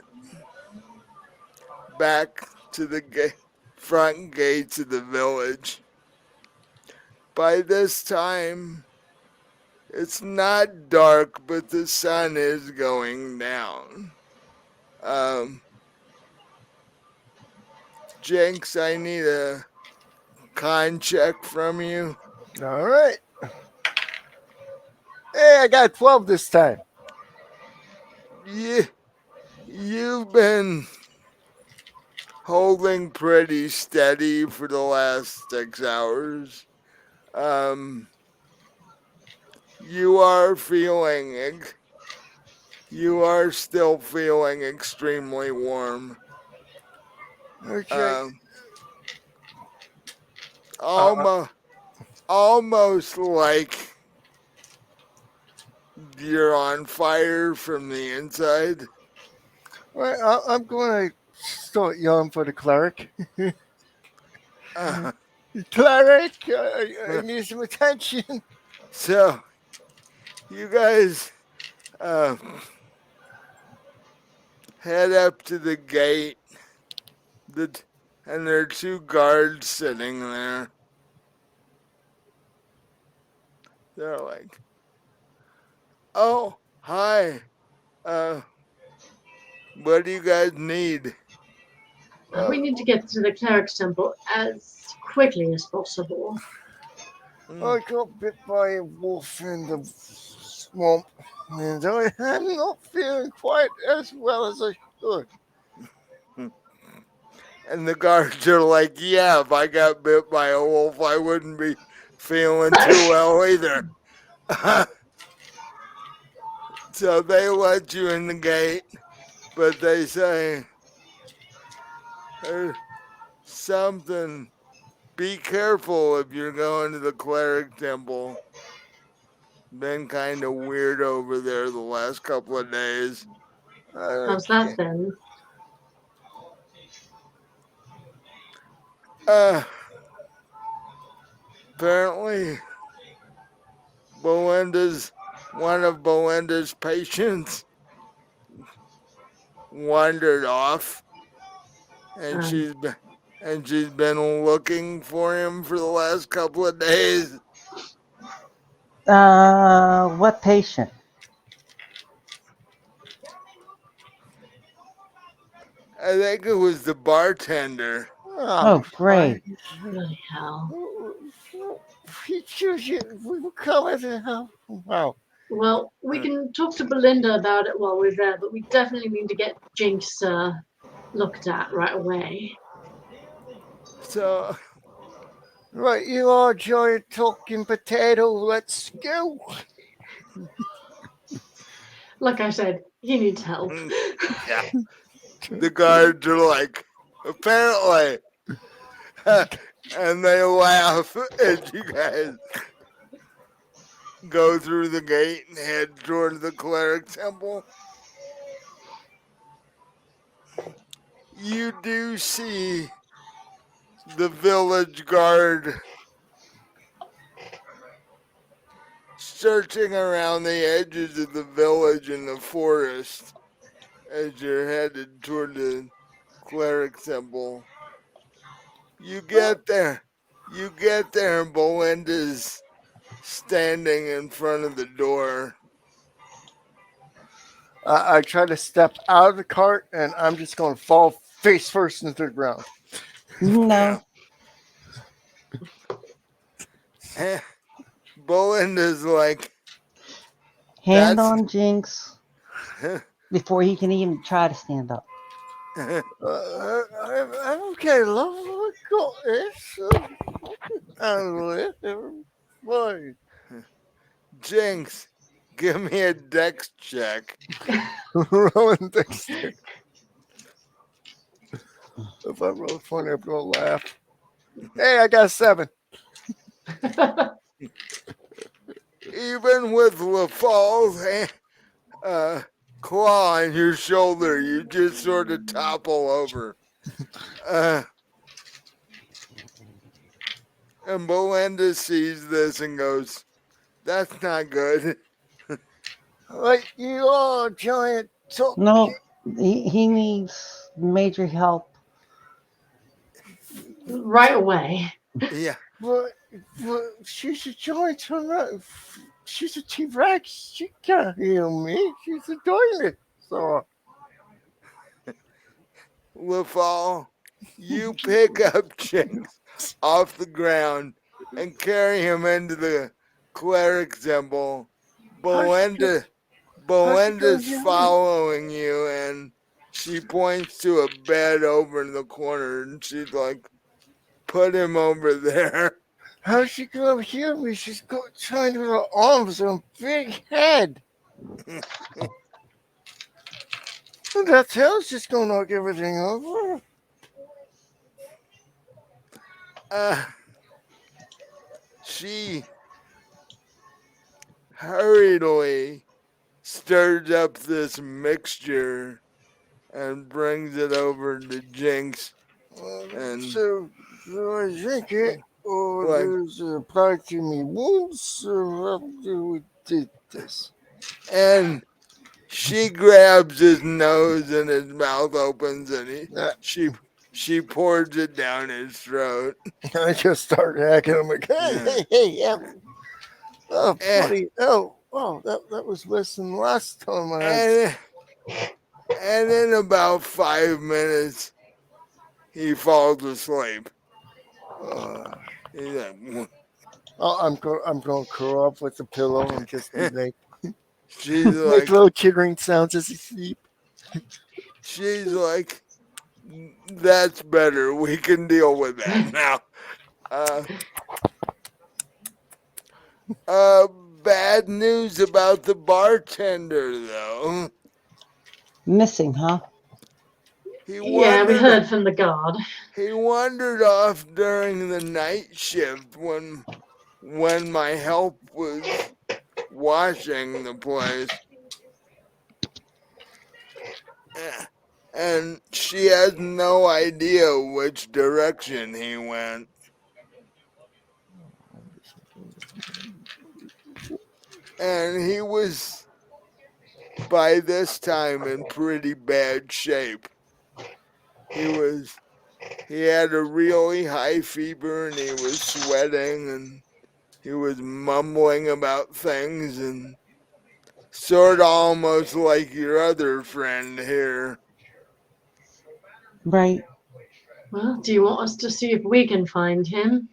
back to the front gates of the village. By this time, it's not dark, but the sun is going down. Um, Jinx, I need a con check from you. All right. Hey, I got 12 this time. You've been holding pretty steady for the last 6 hours. Um, you are you are still feeling extremely warm. Okay. Um, Uh, almost, almost like you're on fire from the inside. right, I'm going to start yelling for the cleric. Uh, Cleric, I need some attention. so you guys uh, head up to the gate. The and there are 2 guards sitting there. They're like, "Oh, hi. Uh, what do you guys need?" We need to get to the cleric's temple as quickly as possible. Mm. I got bit by a wolf in the swamp, and I'm not feeling quite as well as I should. And the guards are like, "Yeah, if I got bit by a wolf, I wouldn't be feeling too well either." So they let you in the gate, but they say, "There's something. Be careful if you're going to the cleric temple. Been kind of weird over there the last couple of days." How's that Okay. then? Uh, apparently, one of Belinda's patients wandered off, and Um, she's been looking for him for the last couple of days. What patient? I think it was the bartender. Oh, Oh, great. bloody hell. We were coming to help. Wow. Well, we Uh, can talk to Belinda about it while we're there, but we definitely need to get Jinx looked at right away. So Right, you are giant talking potato. Let's go. Like I said, he needs help. yeah, the guards are like, apparently, and they laugh as you guys go through the gate and head toward the cleric temple. You do see the village guard searching around the edges of the village in the forest as you're headed toward the cleric temple. You get there. You get there, and Belinda's standing in front of the door. I try to step out of the cart, and I'm just going to fall face first into the ground. Yeah. No. Belinda's like, Hand that's on Jinx. before he can even try to stand up. I'm okay, love. I got this. Handle it. Fine. Jinx, give me a dex check. Rowan Dexter. If I roll funny, I'm gonna laugh. Hey, I got 7. Even with LaFall's claw on your shoulder, you just sort of topple over. And Belinda sees this and goes, "That's not good." Like you are, giant. So, No, he needs major help. Right away. Yeah. but, she's a giant. She's a T Rex. She can't heal me. She's a dinosaur. LaFall, you pick up Jinx off the ground and carry him into the cleric temple. How's she gonna, Belinda, how's she gonna Belinda's heal me? following you, and she points to a bed over in the corner, and she's like, "Put him over there." How's she gonna heal me? She's got tiny little arms and a big head. And that tail's just gonna knock everything over. uh, she hurriedly stirs up this mixture and brings it over to Jinx, and So I drink it, or like, does it apply to me wounds, or how do we do this? and she grabs his nose and his mouth opens, and Uh, she pours it down his throat. I just start hacking him again. Yeah. Hey, yeah. Oh, and, buddy. Oh, that was worse than last time I had. and and in about 5 minutes he falls asleep. Uh, He's like, I'm going to curl up with the pillow and just be like, she's make like, little chittering sounds as he sleep. she's like, "That's better. We can deal with that now." Uh, Bad news about the bartender, though. Missing, huh? He Yeah, we wandered heard from the guard. he wandered off during the night shift when my help was washing the place. Eh, And she has no idea which direction he went. And he was by this time in pretty bad shape. He had a really high fever and he was sweating and he was mumbling about things and sort of almost like your other friend here. Right. Well, do you want us to see if we can find him?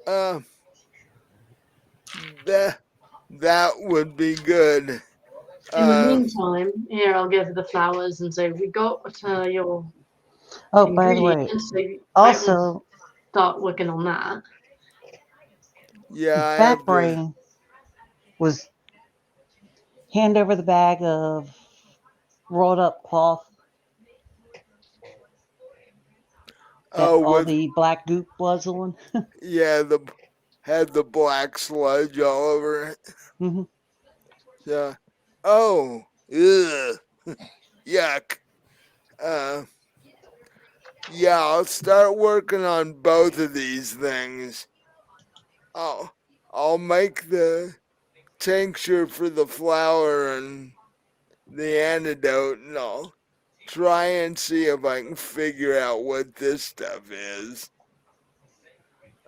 Uh, that that would be good. In the Uh, meantime, here I'll give her the flowers and say we got your Oh, by the way, ingredients, so you might want to also, start working on that. yeah, I Fat have to. Brain was hand over the bag of rolled up cloth that Oh, all with the black goop was on. yeah, the had the black sludge all over it. Hmm. Yeah. Oh, ugh, yuck. Uh, yeah, I'll start working on both of these things. I'll I'll make the tincture for the flour and the antidote, and I'll try and see if I can figure out what this stuff is.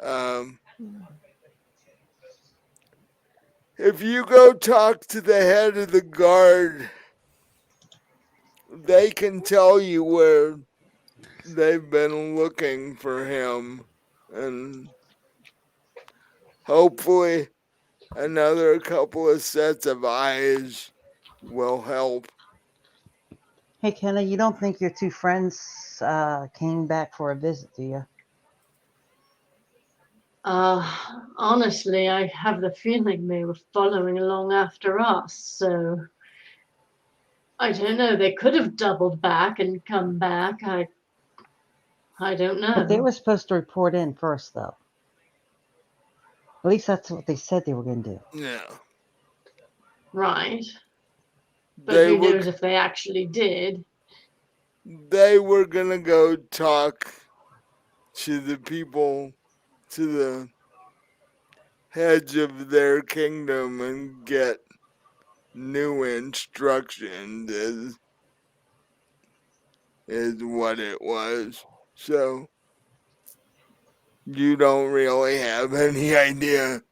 Um, if you go talk to the head of the guard, they can tell you where they've been looking for him, and hopefully another couple of sets of eyes will help. Hey, Kenna, you don't think your two friends came back for a visit, do you? Honestly, I have the feeling they were following along after us, so I don't know. They could have doubled back and come back. I don't But they know. were supposed to report in first, though. At least that's what they said they were going to do. Yeah. Right. But They who were knows if they actually did? they were gonna go talk to the people, to the heads of their kingdom, and get new instructions is what it was. So you don't really have any idea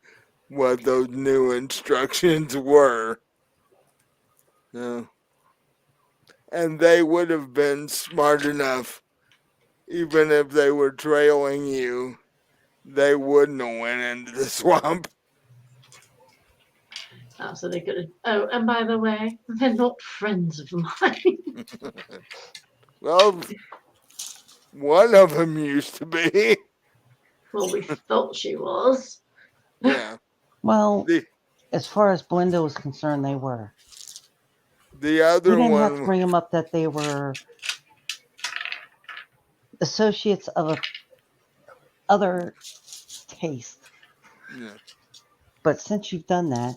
what those new instructions were. No. And they would have been smart enough, even if they were trailing you, they wouldn't have went into the swamp. Oh, so they could have. Oh, and by the way, they're not friends of mine. Well, one of them used to be. Well, we thought she was. Yeah. Well, The as far as Belinda was concerned, they were. the We other didn't have to one, bring them up that they were associates of a other taste. yeah, But since you've done that,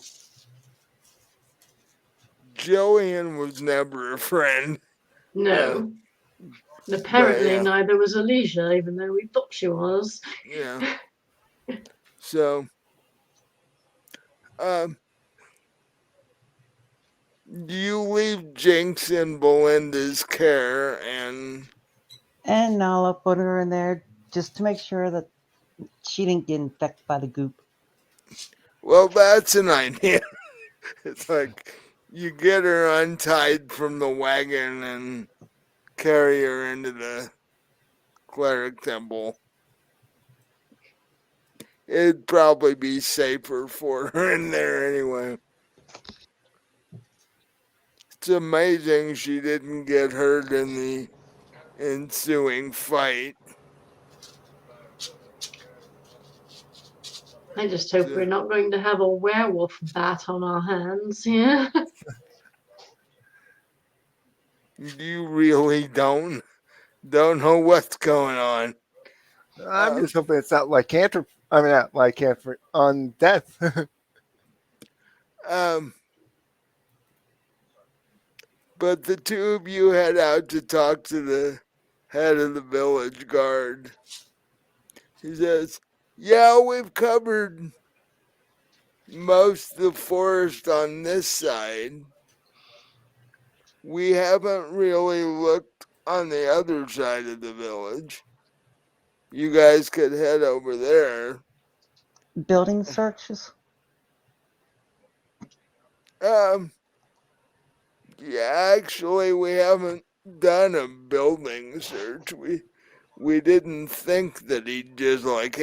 Jillian was never a friend. Uh, No. And but apparently yeah, neither was Alicia, even though we thought she was. yeah. So, um, you leave Jinx in Belinda's care, and Nala put her in there just to make sure that she didn't get infected by the goop. well, that's an idea. It's like you get her untied from the wagon and carry her into the cleric temple. It'd probably be safer for her in there anyway. It's amazing she didn't get hurt in the ensuing fight. I just hope we're not going to have a werewolf bat on our hands here. You really don't know what's going on. I'm just hoping it's not like canter. I mean, not like canter on death. Um, but the two of you head out to talk to the head of the village guard. He says, "Yeah, we've covered most of the forest on this side. We haven't really looked on the other side of the village. You guys could head over there." Building searches? Um, yeah, actually, we haven't done a building search. We didn't think that he'd just like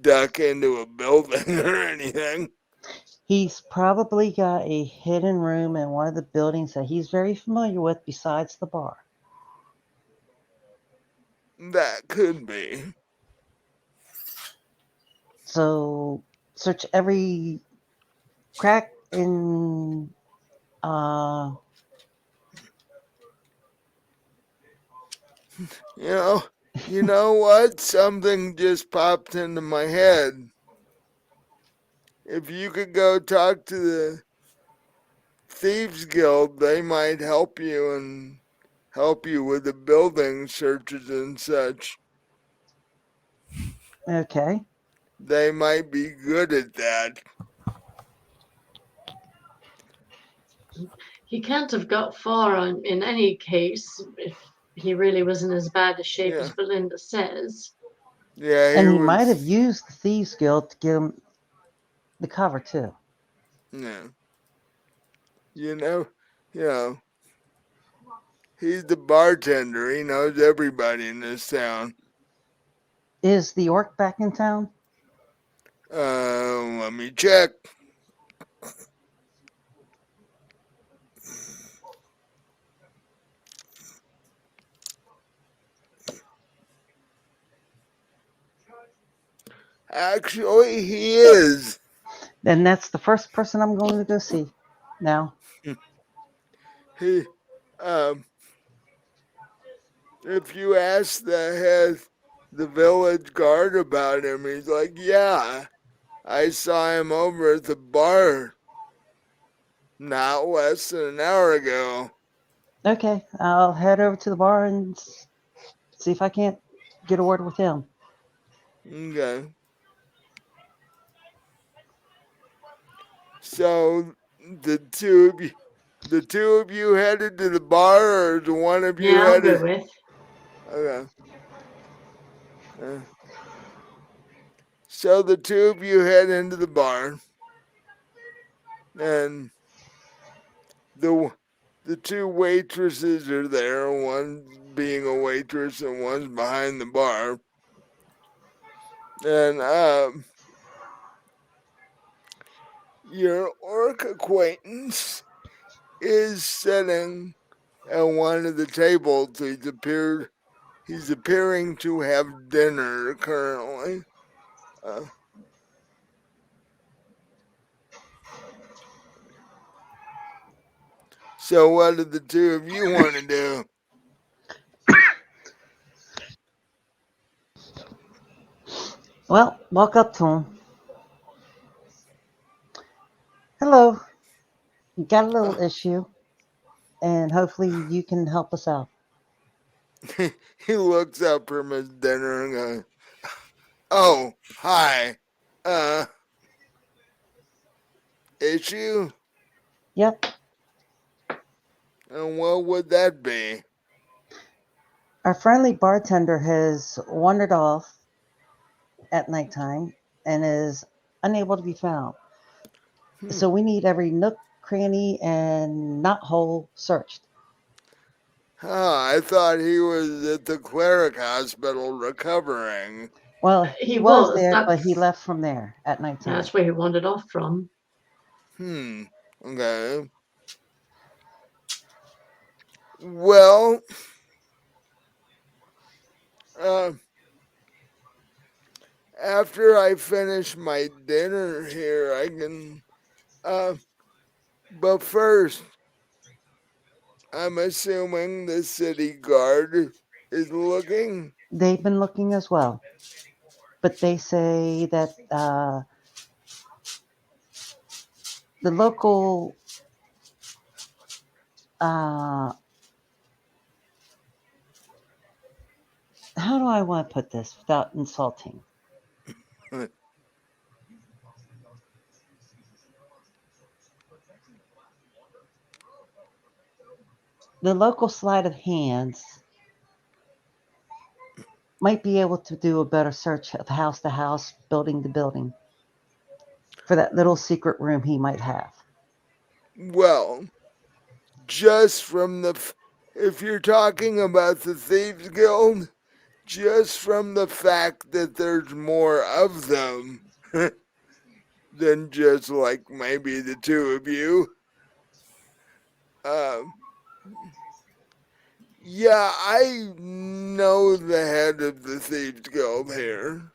duck into a building or anything. He's probably got a hidden room in one of the buildings that he's very familiar with besides the bar. That could be. So search every crack in uh You know, you know what? Something just popped into my head. If you could go talk to the Thieves Guild, they might help you and help you with the building searches and such. okay. They might be good at that. He can't have got far in any case if he really was in as bad a shape as Yeah, Belinda says. yeah, he And he might have was. used the Thieves Guild to give him the cover too. Yeah, you know, you know, he's the bartender. He knows everybody in this town. Is the orc back in town? Let me check. Actually, he is. Then that's the first person I'm going to go see now. He, um, if you ask the village guard about him, he's like, yeah, I saw him over at the bar not less than an hour ago. Okay, I'll head over to the bar and see if I can't get a word with him. Okay. So the two of you headed to the bar, or the one of you Yeah, I'll go headed? with. Okay. Uh, so the two of you head into the bar, and the the two waitresses are there. One's being a waitress, and one's behind the bar. And your orc acquaintance is sitting at one of the tables. He's appearing to have dinner currently. Uh, so what do the two of you want to do? Well, walk up to him. Hello, got a little issue, and hopefully you can help us out. He looks up from his dinner and goes, "Oh, hi. Uh, issue? Yep, And what would that be?" our friendly bartender has wandered off at nighttime and is unable to be found. Hmm. So we need every nook, cranny, and knot hole searched. I thought he was at the cleric hospital recovering. Well, he He was was. there, but he left from there at nighttime. That's where he wandered off from. Hmm. Okay. Well, uh, after I finish my dinner here, I can. Uh, but first, I'm assuming the city guard is looking. They've been looking as well, but they say that the local, uh, how do I want to put this without insulting? The local sleight of hands might be able to do a better search of house to house, building to building, for that little secret room he might have. Well, just from if you're talking about the Thieves Guild, just from the fact that there's more of them than just like maybe the two of you. Um, yeah, I know the head of the Thieves Guild here.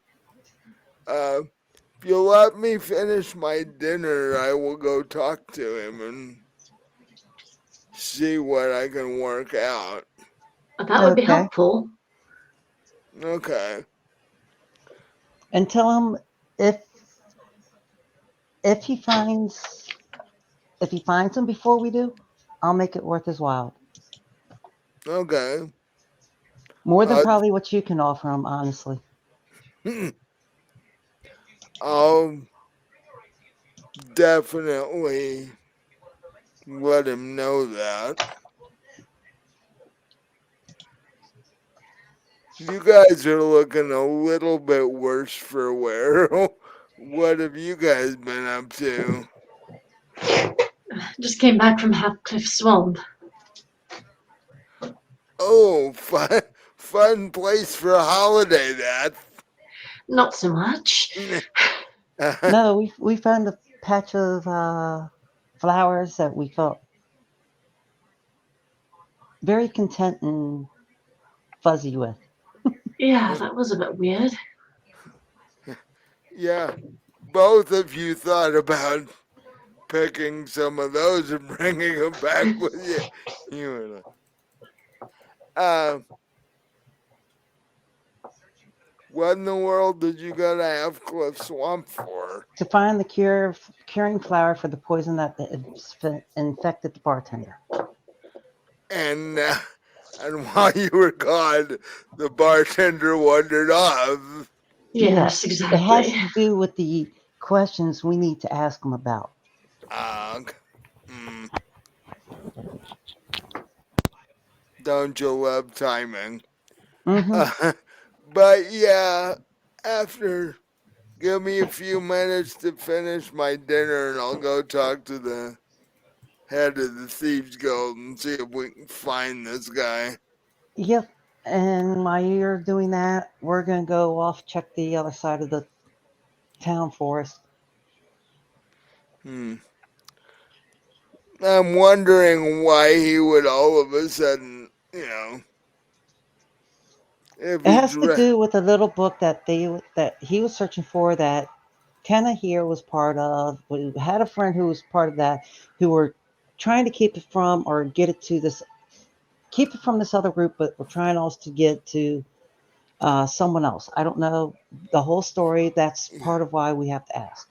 Uh, if you'll let me finish my dinner, I will go talk to him and see what I can work out. That would be Okay. helpful. Okay. And tell him if if he finds if he finds them before we do, I'll make it worth his while. Okay. More than Uh, probably what you can offer him, honestly. I'll definitely let him know that. You guys are looking a little bit worse for wear. What have you guys been up to? Just came back from Halfcliff Swamp. Oh, fun place for a holiday, that. Not so much. No, we found a patch of flowers that we felt very content and fuzzy with. Yeah, that was a bit weird. yeah, both of you thought about picking some of those and bringing them back with you. You were like, uh, what in the world did you go to Half Cliff Swamp for? To find the curing flower for the poison that infected the bartender. And and while you were gone, the bartender wandered off. Yes, It has exactly. to do with the questions we need to ask him about. Uh, mm, don't you love timing? Hmm. Uh, but yeah, after give me a few minutes to finish my dinner, and I'll go talk to the head of the Thieves Guild and see if we can find this guy. Yep. And while you're doing that, we're gonna go off check the other side of the town for us. Hmm. I'm wondering why he would all of a sudden, if It he's has to do with a little book that he was searching for that Kenna here was part of. We had a friend who was part of that who were trying to keep it from or get it to this keep it from this other group, but we're trying also to get to someone else. I don't know the whole story. That's part of why we have to ask.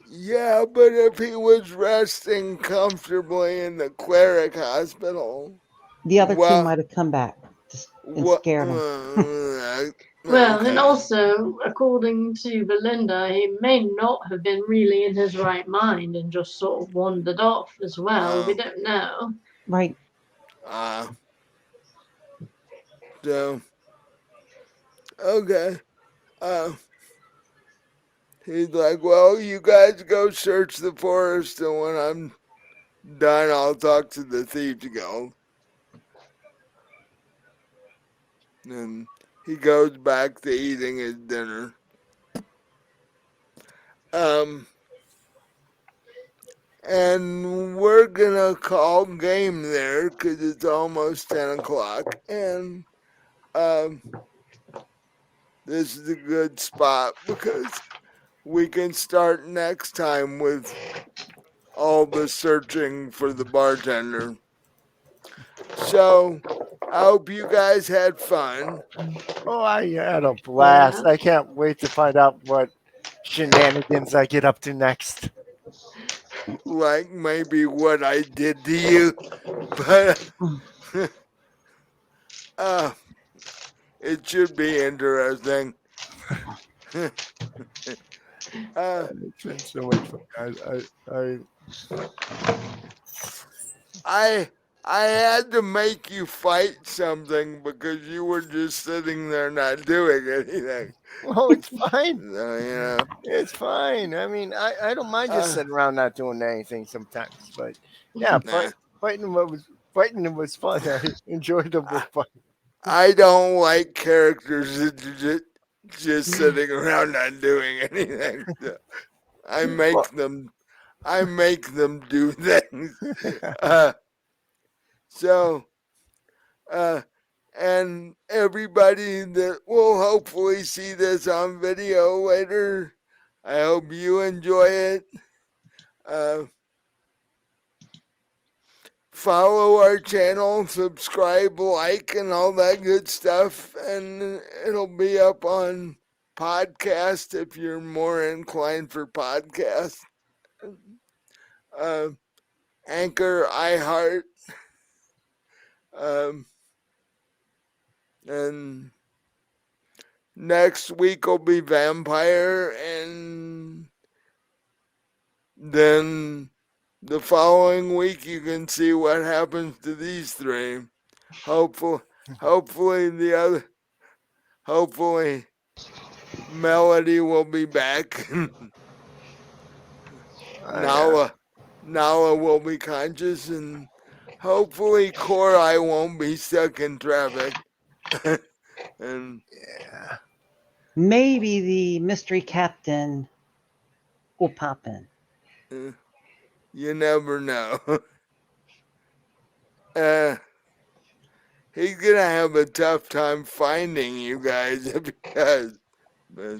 yeah, but if he was resting comfortably in the cleric hospital, The other two well, might have come back and what? scared him. Well, and Okay. also, according to Belinda, he may not have been really in his right mind and just sort of wandered off as well. We Uh, don't know. Right. uh, so okay. Uh, he's like, well, you guys go search the forest, and when I'm done, I'll talk to the thieves guild. And he goes back to eating his dinner. Um, and we're gonna call game there because it's almost 10 o'clock, and um, this is a good spot because we can start next time with all the searching for the bartender. So I hope you guys had fun. Oh, I had a Yeah. blast. I can't wait to find out what shenanigans I get up to next. Like maybe what I did to you, but uh, it should be interesting. uh, It's been so much fun, guys. I I had to make you fight something because you were just sitting there not doing anything. Well, it's fine. So It's fine. I mean, I don't mind just uh, sitting around not doing anything sometimes. But yeah, nah. fighting was fun. I enjoyed the I, fight. I don't like characters that just sitting around not doing anything. So I Well, make them I make them do things. Uh, so uh, and everybody that will hopefully see this on video later, I hope you enjoy it. Uh, follow our channel, subscribe, like, and all that good stuff, and it'll be up on podcast if you're more inclined for podcast. Uh, Anchor, iHeart, um, and next week will be vampire, and then the following week you can see what happens to these three. Hopefully, hopefully the other, hopefully Melody will be back. yeah, Nala will be conscious, and hopefully Korai won't be stuck in traffic. And yeah. Maybe the mystery captain will pop in. uh, you never know. Uh, he's gonna have a tough time finding you guys if he does. But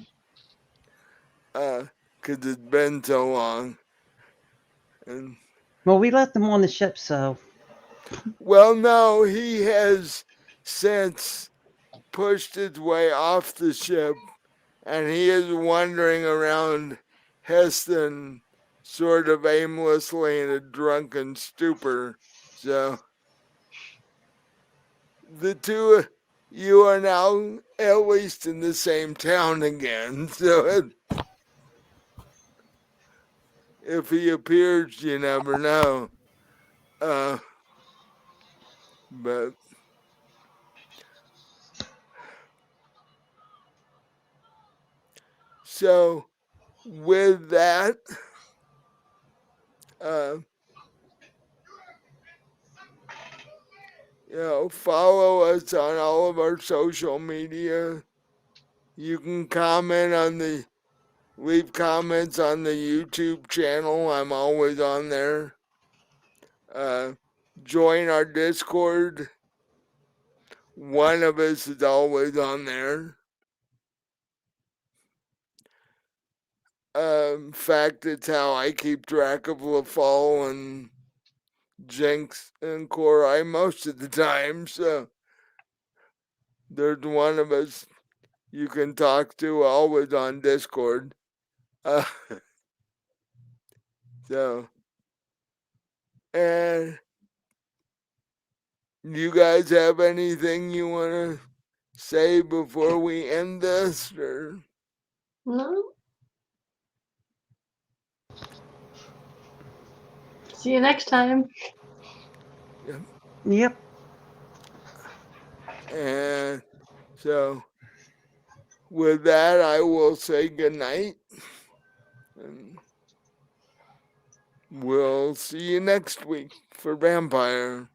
'cause it's been so long. And Well, we left him on the ship, so well, no, he has since pushed his way off the ship, and he is wandering around Heston sort of aimlessly in a drunken stupor. So the two, you are now at least in the same town again. So if he appears, you never know. Uh, but so with that, uh, follow us on all of our social media. You can leave comments on the YouTube channel. I'm always on there. Uh, join our Discord. One of us is always on there. In fact, it's how I keep track of LaFall and Jinx and Korai most of the time. So there's one of us you can talk to always on Discord. Uh, so, and you guys have anything you want to say before we end this? Or No. See you next time. yep. And so, with that, I will say goodnight. And we'll see you next week for Vampire.